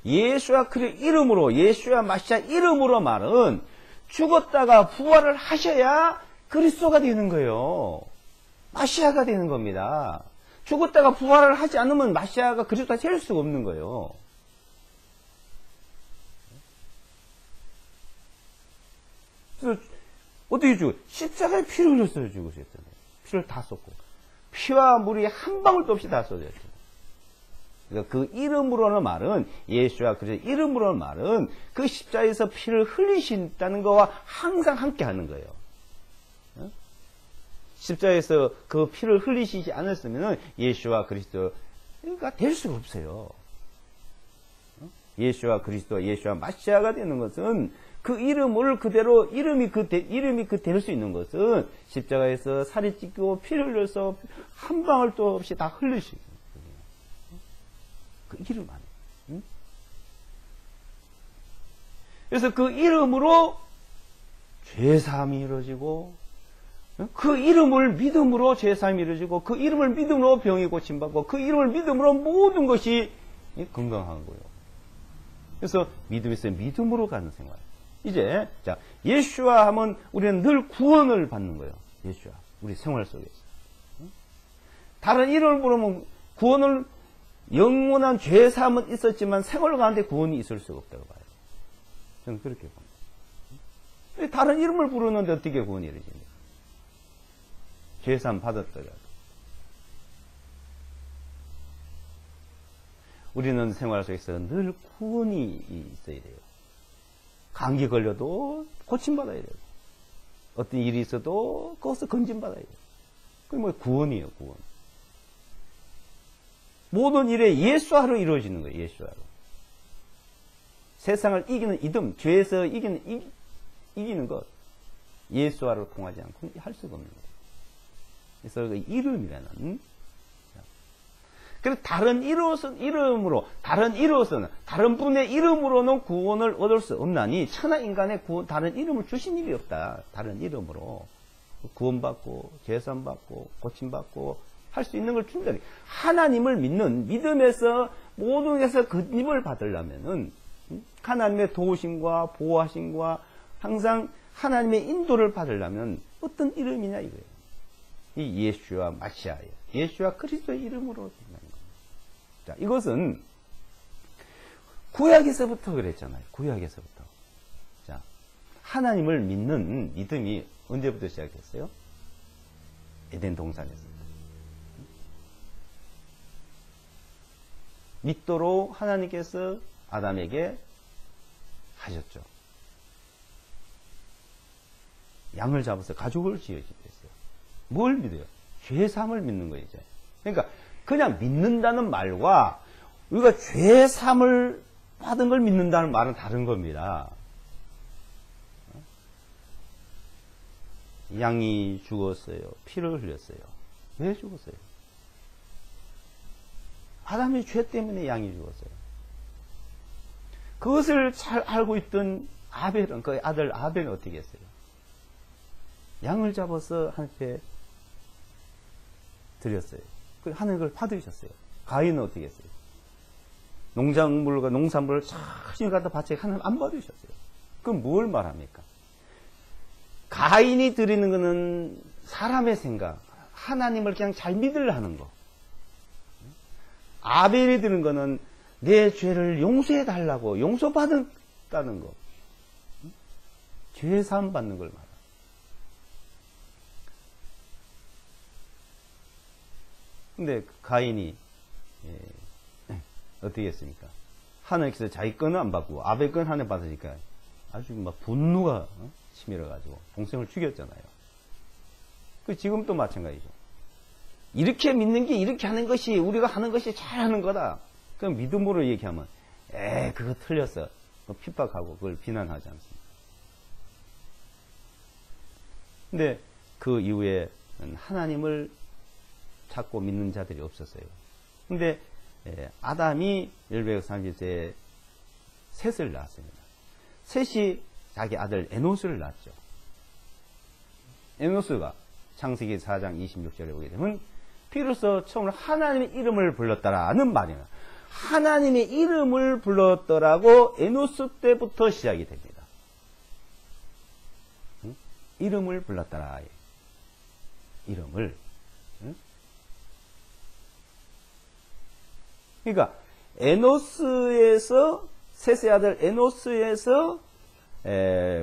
예수와 그리스도의 이름으로, 예수와 마시아 이름으로 말은 죽었다가 부활을 하셔야 그리스도가 되는 거예요. 마시아가 되는 겁니다. 죽었다가 부활을 하지 않으면 마시아가 그리스도가 될 수가 없는 거예요. 그래서 어떻게 죽어요? 십자가에 피를 흘렸어요. 죽으셨잖아요. 피를 다 쏟고. 피와 물이 한 방울도 없이 다 쏟아졌죠. 그러니까 그 이름으로는 말은, 예수와 그리스도 이름으로는 말은 그 십자가에서 피를 흘리신다는 거와 항상 함께 하는 거예요. 십자가에서 그 피를 흘리시지 않았으면 예수와 그리스도가 될 수가 없어요. 예수와 그리스도, 예수와 마시아가 되는 것은 그 이름을 그대로, 이름이 될 수 있는 것은 십자가에서 살이 찢기고 피를 흘려서 한 방울도 없이 다 흘리시고. 그 이름 안에. 응? 그래서 그 이름으로 죄사함이 이루어지고, 그 이름을 믿음으로 죄사함이 이루어지고, 그 이름을 믿음으로 병이 고침받고, 그 이름을 믿음으로 모든 것이 건강한 거예요. 그래서 믿음에서 믿음으로 가는 생활. 이제 자, 예수와 하면 우리는 늘 구원을 받는 거예요. 예수와 우리 생활 속에서. 다른 이름을 부르면 구원을, 영원한 죄사함은 있었지만 생활 가운데 구원이 있을 수가 없다고 봐요. 저는 그렇게 봅니다. 다른 이름을 부르는데 어떻게 구원이 이루어집니까? 죄사함 받았더라도. 우리는 생활 속에서 늘 구원이 있어야 돼요. 감기 걸려도 고침받아야 돼요. 어떤 일이 있어도 거기서 건진받아야 돼요. 그게 뭐 구원이에요, 구원. 모든 일에 예수화로 이루어지는 거예요, 예수화로. 세상을 이기는 이듬, 죄에서 이기는 것, 예수화로 통하지 않고 할 수가 없는 거예요. 그래서 그 이름이라는, 그래서 다른 분의 이름으로는 구원을 얻을 수 없나니, 천하 인간의 다른 이름을 주신 일이 없다. 다른 이름으로. 구원받고, 죄산받고, 고침받고, 할 수 있는 걸 준다. 하나님을 믿는 믿음에서 모든 것에서 그 힘을 받으려면은, 하나님의 도우심과 보호하심과 항상 하나님의 인도를 받으려면 어떤 이름이냐 이거예요. 이 예수와 마시아예요. 예수와 그리스도의 이름으로 된다는 겁니다. 자, 이것은 구약에서부터 그랬잖아요. 구약에서부터. 자, 하나님을 믿는 믿음이 언제부터 시작됐어요? 에덴 동산에서. 믿도록 하나님께서 아담에게 하셨죠. 양을 잡아서 가족을 지어주게 했어요. 뭘 믿어요? 죄사함을 믿는 거예요, 이제. 그러니까 그냥 믿는다는 말과 우리가 죄사함을 받은 걸 믿는다는 말은 다른 겁니다. 양이 죽었어요. 피를 흘렸어요. 왜 죽었어요? 아담의 죄 때문에 양이 죽었어요. 그것을 잘 알고 있던 아벨은, 그 아들 아벨은 어떻게 했어요? 양을 잡아서 한테 드렸어요. 하나님 그걸 받으셨어요. 가인은 어떻게 했어요? 농작물과 농산물을 자신이 갖다 바쳐 하나님 안 받으셨어요. 그럼 뭘 말합니까? 가인이 드리는 것은 사람의 생각, 하나님을 그냥 잘 믿으려 하는 거. 아벨이 드리는 것은 내 죄를 용서해 달라고 용서받았다는 거. 죄 사함 받는 걸 말합니다. 근데 가인이 어떻게 했습니까? 하나님께서 자기 건은 안 받고 아벨 건 하나님 받으니까 아주 막 분노가 치밀어가지고 동생을 죽였잖아요. 지금 또 마찬가지죠. 이렇게 믿는 게 이렇게 하는 것이 우리가 하는 것이 잘하는 거다. 그럼 믿음으로 얘기하면 그거 틀렸어. 핍박하고 그걸 비난하지 않습니다. 근데 그 이후에 하나님을 찾고 믿는 자들이 없었어요. 근데 아담이 1130세에 셋을 낳았습니다. 셋이 자기 아들 에노스를 낳았죠. 에노스가 창세기 4장 26절에 보게 되면 비로소 처음으로 하나님의 이름을 불렀다라는 말이에요. 하나님의 이름을 불렀더라고 에노스 때부터 시작이 됩니다. 응? 이름을 불렀더라. 이름을. 응? 그러니까 에노스에서 셋의 아들 에노스에서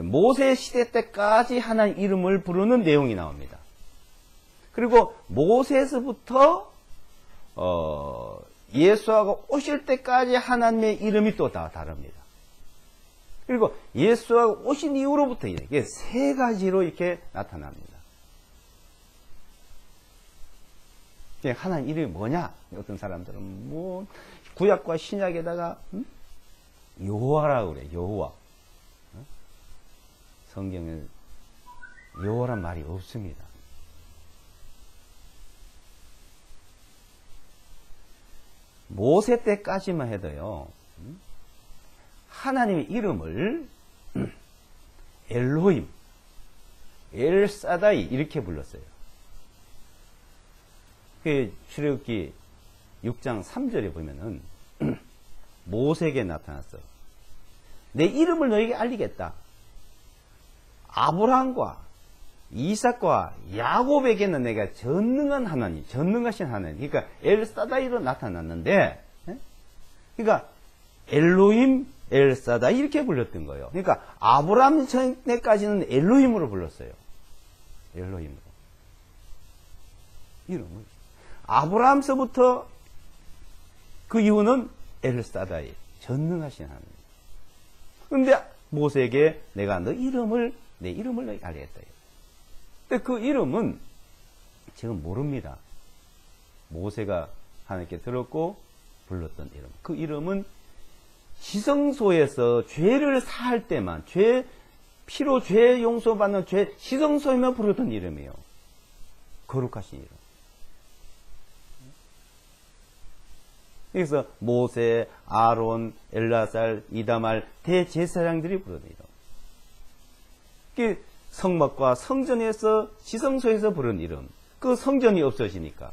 모세 시대 때까지 하나님 이름을 부르는 내용이 나옵니다. 그리고 모세에서부터 예수하고 오실 때까지 하나님의 이름이 또 다 다릅니다. 그리고 예수하고 오신 이후로부터 이게 세 가지로 이렇게 나타납니다. 하나님 이름이 뭐냐? 어떤 사람들은 뭐 구약과 신약에다가 여호와라고 그래. 여호와. 성경에 여호와란 말이 없습니다. 모세 때까지만 해도요, 하나님의 이름을 엘로힘, 엘사다이 이렇게 불렀어요. 그 출애굽기 6장 3절에 보면은 모세에게 나타났어. 내 이름을 너에게 알리겠다. 아브라함과 이삭과 야곱에게는 내가 전능한 하나님, 전능하신 하나님. 그러니까 엘사다이로 나타났는데, 그러니까 엘로힘, 엘사다이 이렇게 불렀던 거예요. 그러니까 아브라함 전에까지는 엘로힘으로 불렀어요. 엘로힘으로. 이름을. 아브라함서부터 그 이후는 엘사다이, 전능하신 하나님. 그런데 모세에게 내가 내 이름을 너에게 알리겠다. 근데 그 이름은 지금 모릅니다. 모세가 하나님께 들었고 불렀던 이름. 그 이름은 시성소에서 죄를 사할 때만, 피로 죄 용서받는 시성소에만 부르던 이름이에요. 거룩하신 이름. 그래서 모세, 아론, 엘라살, 이다말 대제사장들이 부르는 이름. 성막과 성전에서 지성소에서 부른 이름. 그 성전이 없어지니까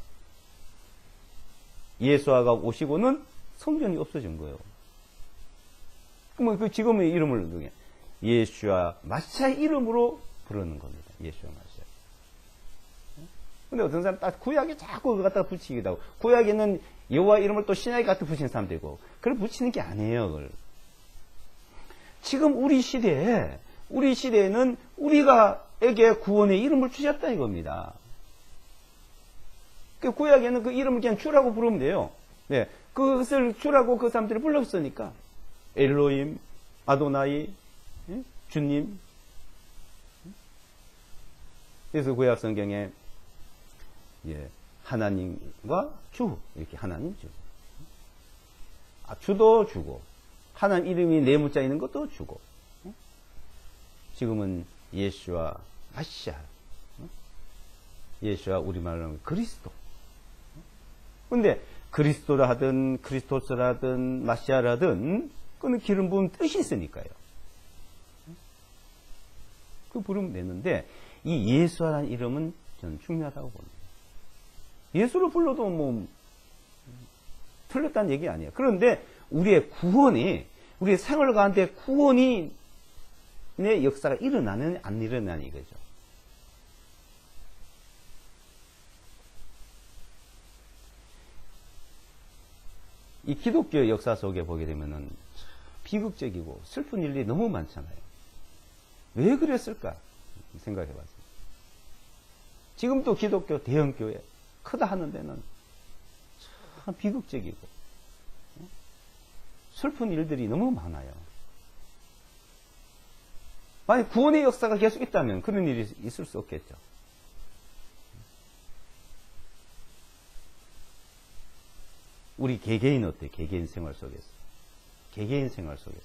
예수아가 오시고는 성전이 없어진 거예요. 그러면 그 지금의 이름을 중에 예수아 마시아 이름으로 부르는 겁니다. 예수아 마시아. 근데 어떤 사람 딱 구약에 자꾸 그거 갖다가 붙이기도 하고, 구약에는 여호와 이름을 또 신약에 갖다 붙이는 사람도 있고, 그걸 붙이는 게 아니에요. 그걸. 지금 우리 시대에는 우리가에게 구원의 이름을 주셨다 이겁니다. 그 구약에는 그 이름을 그냥 주라고 부르면 돼요. 네, 그것을 주라고 그 사람들이 불렀으니까 엘로힘, 아도나이, 주님. 그래서 구약 성경에 하나님과 주 이렇게 하나님 주. 주도 주고 하나님 이름이 네 문자 있는 것도 주고. 지금은 예수와 마시아, 예수와 우리말로 하면 그리스도. 근데 그리스도라 하든 그리스토스라든 마시아라든 그는 기름 부은 뜻이 있으니까요. 그 부르면 되는데 이 예수라는 이름은 저는 중요하다고 봅니다. 예수를 불러도 뭐 틀렸다는 얘기 아니에요. 그런데 우리의 구원이, 우리의 생활 가운데 구원이 내 역사가 일어나느냐 안 일어나느냐 이거죠. 이 기독교 역사 속에 보게 되면은 비극적이고 슬픈 일이 너무 많잖아요. 왜 그랬을까 생각해 봤어요. 지금도 기독교 대형교회 크다 하는 데는 참 비극적이고 슬픈 일들이 너무 많아요. 만약 구원의 역사가 계속 있다면 그런 일이 있을 수 없겠죠. 우리 개개인 어때요? 개개인 생활 속에서. 개개인 생활 속에서.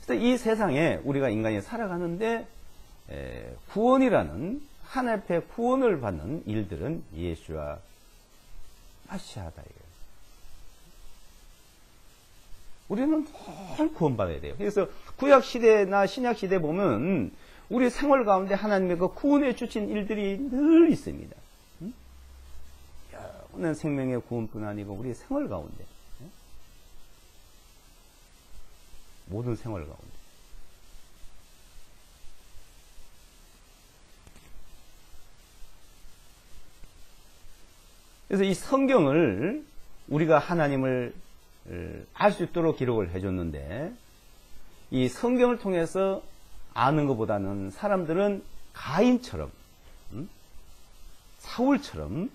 그래서 이 세상에 우리가 인간이 살아가는데 구원이라는 하나님 앞에 구원을 받는 일들은 예수와 마시아다 이거예요. 우리는 늘 구원받아야 돼요. 그래서 구약 시대나 신약 시대 보면 우리 생활 가운데 하나님의 그 구원해 주신 일들이 늘 있습니다. 영원한 생명의 구원뿐 아니고 우리 생활 가운데, 모든 생활 가운데. 그래서 이 성경을 우리가 하나님을 알 수 있도록 기록을 해줬는데, 이 성경을 통해서 아는 것보다는 사람들은 가인처럼, 사울처럼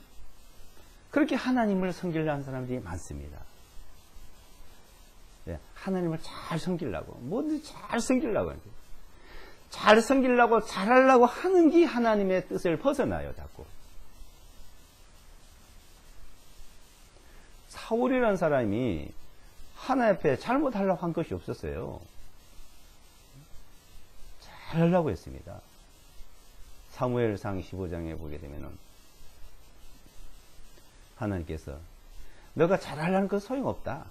그렇게 하나님을 섬기려는 사람들이 많습니다. 하나님을 잘 섬기려고, 뭐든지 잘 섬기려고 하죠. 잘 섬기려고, 잘하려고 하는 게 하나님의 뜻을 벗어나요, 자꾸. 사울이라는 사람이 하나님 앞에 잘못하려고 한 것이 없었어요. 잘하려고 했습니다. 사무엘상 15장에 보게 되면은 하나님께서 너가 잘하려는 건 소용없다.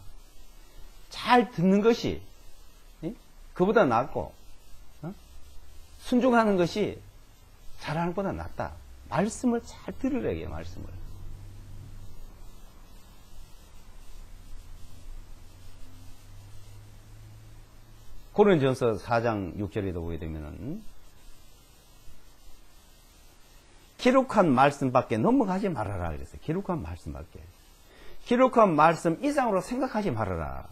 잘 듣는 것이 그보다 낫고 순종하는 것이 잘하는 것보다 낫다. 말씀을 잘 들으래요. 말씀을. 고린도전서 4장 6절에도 보게 되면은 기록한 말씀밖에 넘어가지 말아라 그랬어요. 기록한 말씀밖에. 기록한 말씀 이상으로 생각하지 말아라.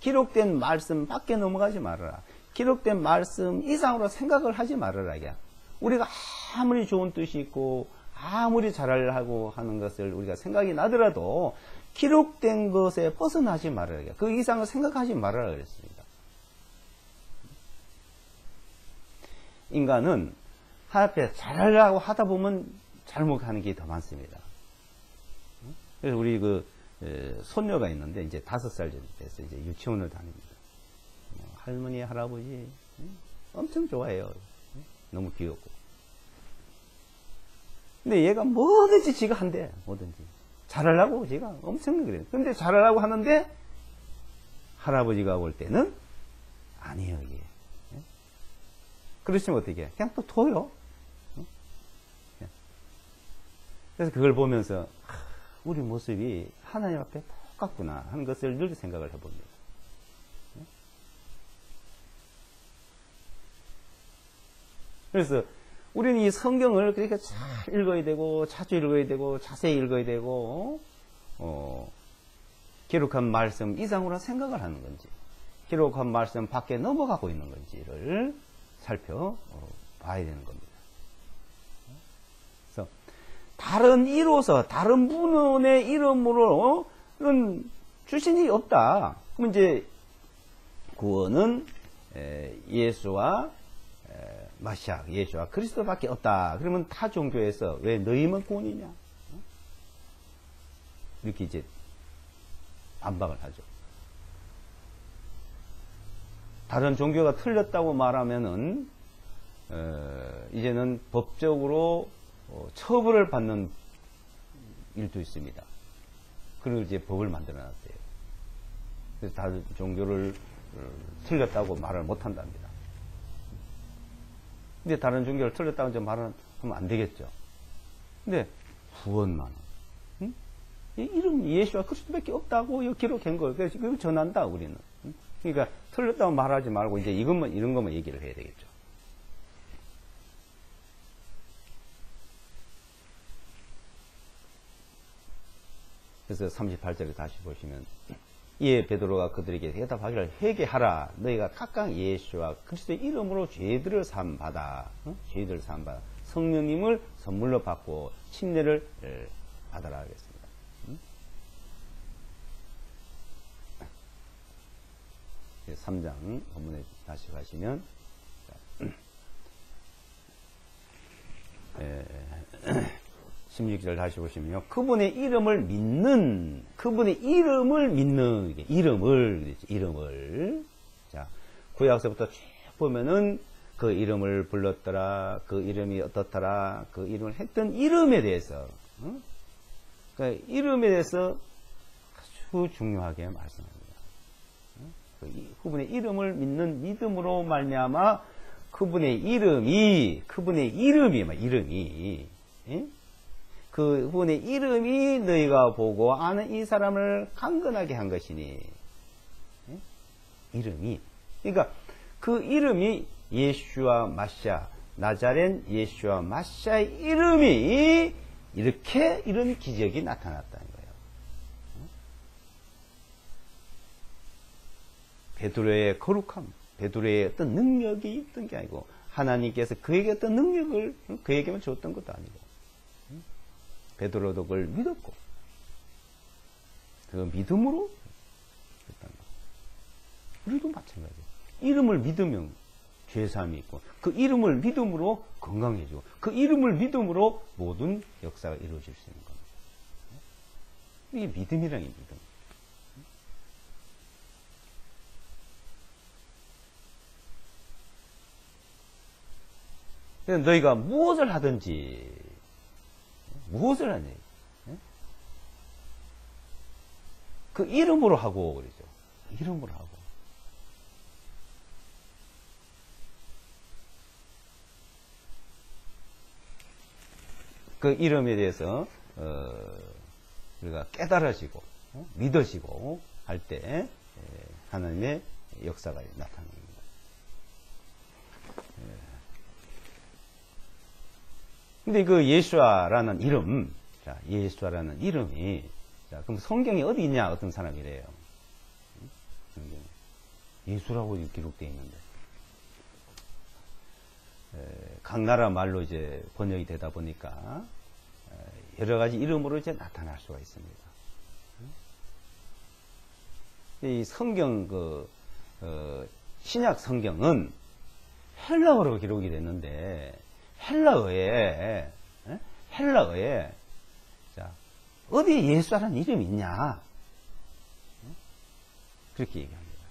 기록된 말씀밖에 넘어가지 말아라. 기록된 말씀 이상으로 생각을 하지 말아라. 이게. 우리가 아무리 좋은 뜻이 있고 아무리 잘하려고 하는 것을 우리가 생각이 나더라도 기록된 것에 벗어나지 말아라. 그 이상을 생각하지 말아라 그랬습니다. 인간은 하나님 앞에 잘하려고 하다 보면 잘못하는 게 더 많습니다. 그래서 우리 손녀가 있는데 이제 5살 돼서 이제 유치원을 다닙니다. 할머니, 할아버지 엄청 좋아해요. 너무 귀엽고. 근데 얘가 뭐든지 지가 한대. 뭐든지. 잘하려고 지가 엄청 그래요. 근데 잘하려고 하는데 할아버지가 볼 때는 아니에요, 이게. 그러시면 어떻게 해? 그냥 또 둬요. 그래서 그걸 보면서 우리 모습이 하나님 앞에 똑같구나 하는 것을 늘 생각을 해봅니다. 그래서 우리는 이 성경을 그렇게 잘 읽어야 되고 자주 읽어야 되고 자세히 읽어야 되고 기록한 말씀 이상으로 생각을 하는 건지 기록한 말씀 밖에 넘어가고 있는 건지를 살펴봐야 되는 겁니다. 그래서 다른 이로서 다른 분의 이름으로는 주신 일이 없다. 그럼 이제 구원은 예수와 마시아, 예수와 그리스도밖에 없다. 그러면 타 종교에서 왜 너희만 구원이냐? 이렇게 이제 반박을 하죠. 다른 종교가 틀렸다고 말하면은 이제는 법적으로 처벌을 받는 일도 있습니다. 그리고 이제 법을 만들어 놨대요. 그래서 다른 종교를 틀렸다고 말을 못 한답니다. 근데 다른 종교를 틀렸다고 이제 말하면 안 되겠죠. 근데 구원만. 응? 이 이름 예수와 그리스도밖에 없다고 기록한 거예요. 그래서 이걸 전한다, 우리는. 응? 그러니까 틀렸다고 말하지 말고 이제 이런 것만 얘기를 해야 되겠죠. 그래서 38절에 다시 보시면, 이에 베드로가 그들에게 대답하기를 회개하라. 너희가 각각 예수와 그리스도의 이름으로 죄들을 사함받아. 죄들을 사함받아. 성령님을 선물로 받고 침례를 받아라 하겠습니다. 3장 본문에 다시 가시면 16절 다시 보시면요. 그분의 이름을 믿는, 이름을. 자, 구약서부터 쭉 보면은 그 이름을 불렀더라, 그 이름이 어떻더라, 그 이름을 했던 이름에 대해서, 그러니까 이름에 대해서 아주 중요하게 말씀합니다. 그분의 이름을 믿는 믿음으로 말미암아 그분의 이름이 그분의 이름이 너희가 보고 아는 이 사람을 강건하게 한 것이니. 이름이. 그러니까 그 이름이 예수와 마시아, 나자렛 예수와 마시아의 이름이 이렇게 이런 기적이 나타났다는 거예요. 베드로의 거룩함, 베드로의 어떤 능력이 있던 게 아니고 하나님께서 그에게 어떤 능력을 그에게만 줬던 것도 아니고 베드로도 그걸 믿었고 그 믿음으로 했단 말이에요. 우리도 마찬가지예요. 이름을 믿으면 죄사함이 있고 그 이름을 믿음으로 건강해지고 그 이름을 믿음으로 모든 역사가 이루어질 수 있는 겁니다. 이게 믿음이라는 게 믿음. 너희가 무엇을 하든지 무엇을 하니? 그 이름으로 하고 그러죠. 이름으로 하고. 그 이름에 대해서 우리가 깨달아지고 믿어지고 할 때 하나님의 역사가 나타납니다. 근데 그 예수아라는 이름, 자, 예수아라는 이름이, 자, 그럼 성경에 어디 있냐? 어떤 사람이래요. 성경에. 예수라고 기록되어 있는데. 각 나라 말로 이제 번역이 되다 보니까, 여러 가지 이름으로 이제 나타날 수가 있습니다. 이 성경, 신약 성경은 헬라어로 기록이 됐는데, 헬라어에 자, 어디 예수라는 이름이 있냐? 그렇게 얘기합니다.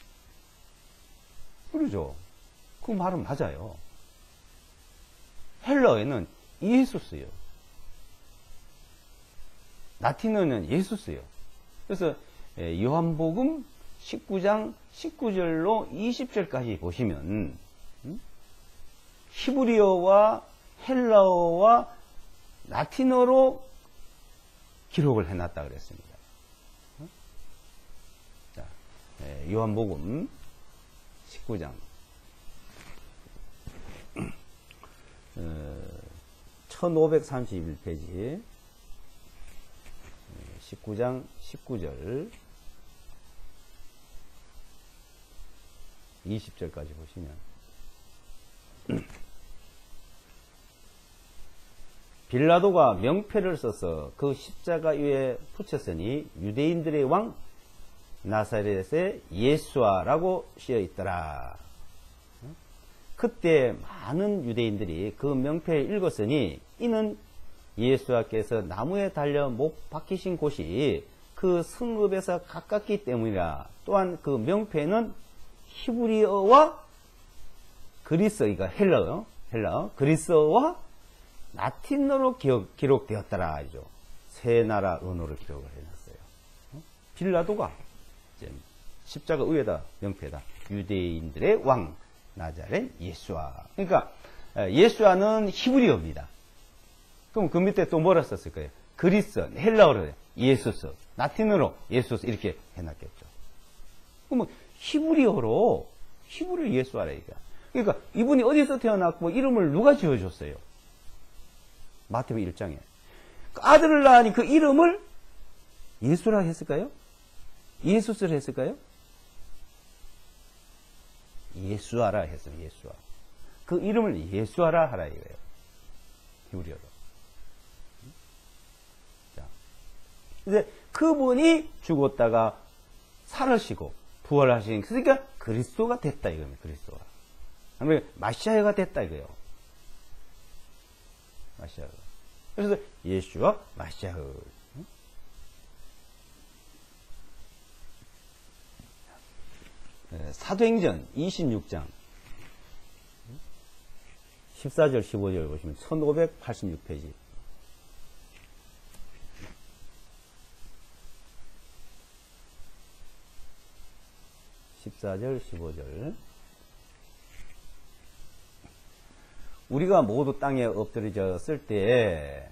그러죠. 그 말은 맞아요. 헬라어에는 예수 써요. 라틴어는 예수 써요. 그래서 요한복음 19장 19절로 20절까지 보시면 히브리어와 헬라어와 라틴어로 기록을 해놨다 그랬습니다. 자, 요한복음 19장 1531페이지 19장 19절 20절까지 보시면 빌라도가 명패를 써서 그 십자가 위에 붙였으니 유대인들의 왕 나사렛의 예수아라고 쓰여 있더라. 그때 많은 유대인들이 그 명패를 읽었으니 이는 예수아께서 나무에 달려 못 박히신 곳이 그 성읍에서 가깝기 때문이라. 또한 그 명패는 히브리어와 그리스어, 그러니까 헬라어, 그리스어와 라틴어로 기록되었더라. 세 나라 언어로 기록을 해놨어요. 빌라도가 십자가 위에다 명패다. 유대인들의 왕 나자렛 예수아. 그러니까 예수아는 히브리어입니다. 그럼 그 밑에 또 뭐라 썼을 거예요? 그리스, 헬라어로 예수스, 라틴어로 예수스 이렇게 해놨겠죠. 그러면 히브리어 예수아라 이거. 그러니까 이분이 어디서 태어났고 이름을 누가 지어줬어요? 마태복음 1장에. 아들을 낳으니 그 이름을 예수라 했을까요? 예수스라 했을까요? 예수아라 했어요. 예수아. 그 이름을 예수아라 하라 이거예요. 히브리어로. 자, 이제 그분이 죽었다가 살으시고 부활하신 그러니까 그리스도가 됐다 이겁니다. 그리스도가. 아니면 마시아가 됐다 이거예요. 마시아가. 그래서 예수와 마시아. 사도행전 26장 14절 15절 보시면 1586페이지 14절 15절 우리가 모두 땅에 엎드려졌을 때에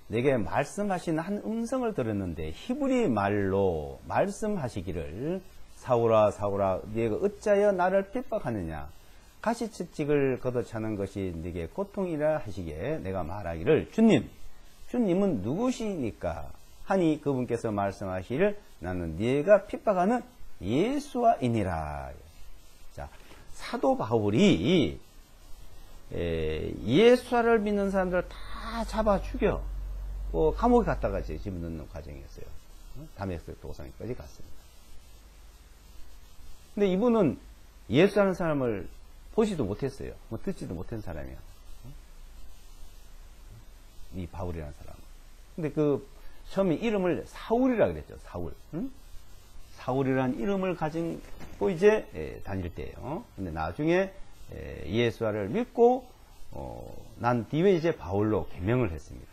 내게 말씀하신 한 음성을 들었는데 히브리 말로 말씀하시기를 사울아 사울아 네가 어찌하여 나를 핍박하느냐 가시채찍을 걷어차는 것이 네게 고통이라 하시기에 내가 말하기를 주님은 누구시니까 하니 그분께서 말씀하시기를 나는 네가 핍박하는 예수와이니라. 자, 사도 바울이 예수와를 믿는 사람들을 다 잡아 죽여 감옥에 갔다가 집어넣는 과정이었어요. 다메섹 도상에까지 갔습니다. 근데 이분은 예수라는 사람을 보지도 못했어요. 듣지도 못한 사람이야. 이 바울이라는 사람. 근데 처음에 이름을 사울이라 그랬죠. 사울. 응? 사울이라는 이름을 가지고 이제 다닐 때예요. 근데 나중에 예수와를 믿고 난 뒤에 이제 바울로 개명을 했습니다.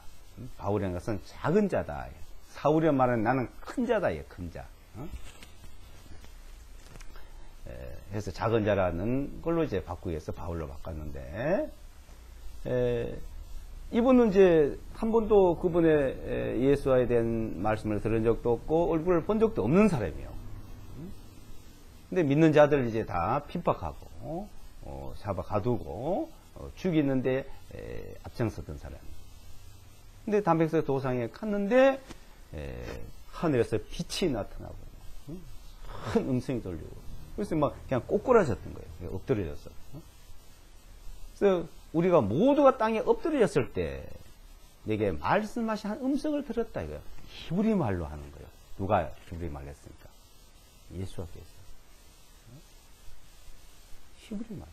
바울이라는 것은 작은 자다. 사울이란 말은 나는 큰 자다. 큰 자. 해서 작은 자라는 걸로 이제 바꾸기 위해서 바울로 바꿨는데, 이분은 이제 한 번도 그분의 예수와에 대한 말씀을 들은 적도 없고, 얼굴을 본 적도 없는 사람이에요. 근데 믿는 자들을 이제 다 핍박하고, 잡아 가두고, 죽이는데 앞장섰던 사람이에요. 근데 담백석 도상에 갔는데, 하늘에서 빛이 나타나고, 큰 음성이 들리고, 그래서 막 그냥 꼬꾸라졌던 거예요. 엎드려졌어. 그래서 우리가 모두가 땅에 엎드려졌을 때 내게 말씀하신 한 음성을 들었다 이거예요. 히브리 말로 하는 거예요. 누가 히브리 말로 했습니까? 예수께서. 히브리 말.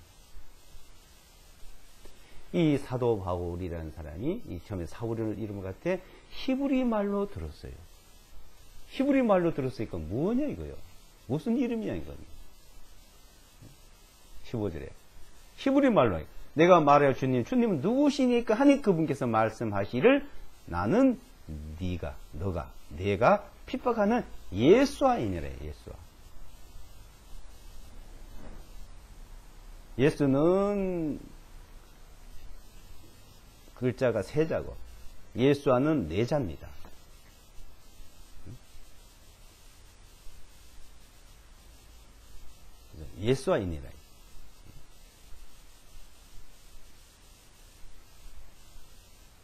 이 사도 바울이라는 사람이 처음에 사울을 이름을 갖대 히브리 말로 들었어요. 히브리 말로 들었으니까 뭐냐 이거예요. 무슨 이름이냐 이거는. 15절에 히브리 말로 내가 말해요 주님은 누구시니까 하니 그분께서 말씀하시기를 나는 내가 핍박하는 예수와이니래. 예수와. 예수는 글자가 세 자고 예수와는 네 자입니다. 예수와이니라.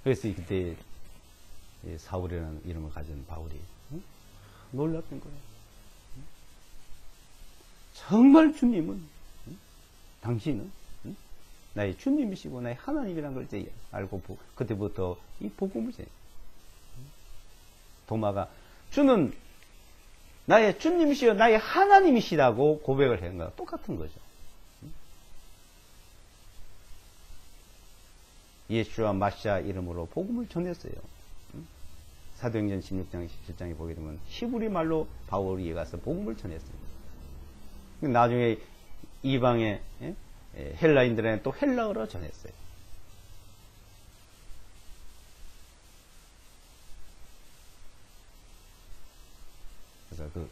그래서 그때 사울이라는 이름을 가진 바울이 놀랐던 거예요. 정말 주님은 당신은 나의 주님이시고 나의 하나님이라는 걸 이제 알고 그때부터 이 복음을 이제 도마가 주는 나의 주님이시여 나의 하나님이시라고 고백을 한 거야. 똑같은 거죠. 예수와 마시아 이름으로 복음을 전했어요. 사도행전 16장 17장에 보게 되면 히브리 말로 바울이 가서 복음을 전했습니다. 나중에 이방의 헬라인들에게 또 헬라어로 전했어요. 그래서 그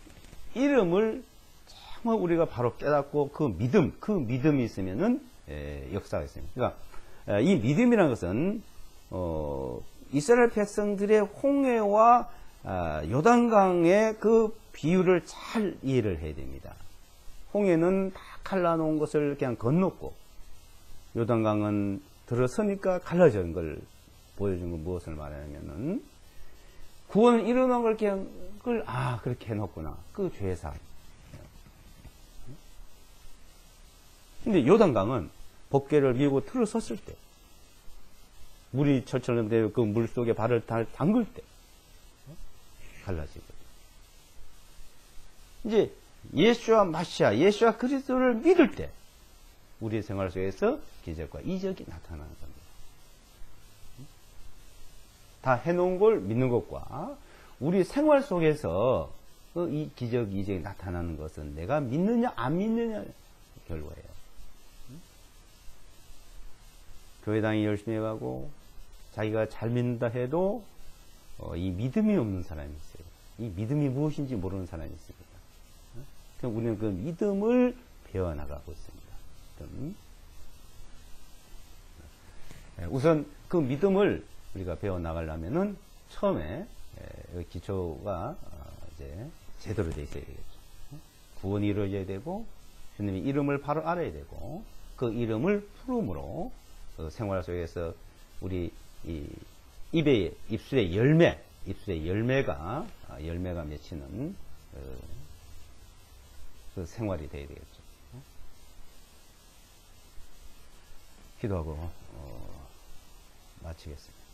이름을 정말 우리가 바로 깨닫고 그 믿음이 있으면은 역사가 있습니다. 그러니까 이 믿음이라는 것은 이스라엘 백성들의 홍해와 요단강의 그 비유를 잘 이해를 해야 됩니다. 홍해는 다 갈라놓은 것을 그냥 건넜고, 요단강은 들어서니까 갈라진 걸 보여준 건 무엇을 말하냐면은, 구원을 이루는 걸 그냥, 그렇게 해놓구나. 그 죄사. 근데 요단강은 법궤를 밀고 들어섰을 때, 물이 철철 되고 그 물 속에 발을 담글 때, 갈라지거든요. 이제 예수와 마시아, 예수와 그리스도를 믿을 때, 우리의 생활 속에서 기적과 이적이 나타나는 겁니다. 다 해놓은 걸 믿는 것과 우리 생활 속에서 이 기적, 이적이 나타나는 것은 내가 믿느냐 안 믿느냐 결과예요. 교회당이 열심히 해가고 자기가 잘 믿는다 해도 이 믿음이 없는 사람이 있어요. 이 믿음이 무엇인지 모르는 사람이 있습니다. 그럼 우리는 그 믿음을 배워나가고 있습니다. 우선 그 믿음을 우리가 배워나가려면은 처음에 기초가 이제 제대로 되어 있어야 되겠죠. 구원이 이루어져야 되고 주님의 이름을 바로 알아야 되고 그 이름을 풀음으로 생활 속에서 우리 이 입술의 열매가 맺히는 그 생활이 되어야 되겠죠. 기도하고 마치겠습니다.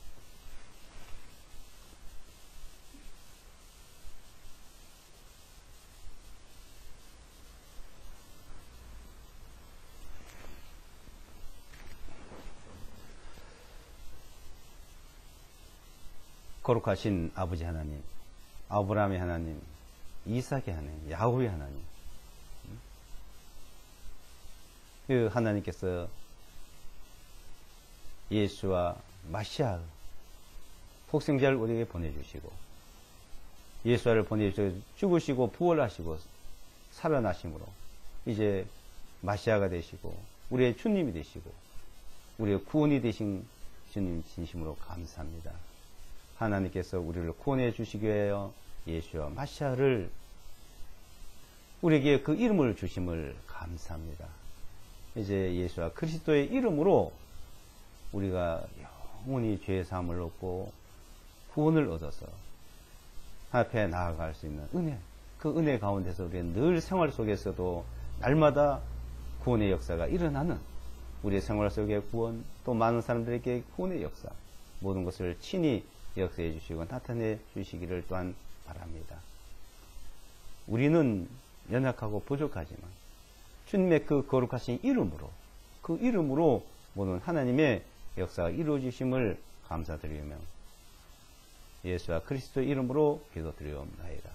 거룩하신 아버지 하나님, 아브라함의 하나님, 이삭의 하나님, 야곱의 하나님, 그 하나님께서 예수와 마시아 독생자를 우리에게 보내주시고 예수를 보내주셔서 죽으시고 부활하시고 살아나심으로 이제 마시아가 되시고 우리의 주님이 되시고 우리의 구원이 되신 주님 진심으로 감사합니다. 하나님께서 우리를 구원해 주시기 위하여 예수와 마시아를 우리에게 그 이름을 주심을 감사합니다. 이제 예수와 그리스도의 이름으로 우리가 영원히 죄의 사함을 얻고 구원을 얻어서 앞에 나아갈 수 있는 은혜, 그 은혜 가운데서 우리는 늘 생활 속에서도 날마다 구원의 역사가 일어나는 우리의 생활 속의 구원, 또 많은 사람들에게 구원의 역사, 모든 것을 친히 역사해 주시고 나타내 주시기를 또한 바랍니다. 우리는 연약하고 부족하지만 주님의 그 거룩하신 이름으로 그 이름으로 모든 하나님의 역사가 이루어지심을 감사드리며 예수와 그리스도의 이름으로 기도드리옵나이다.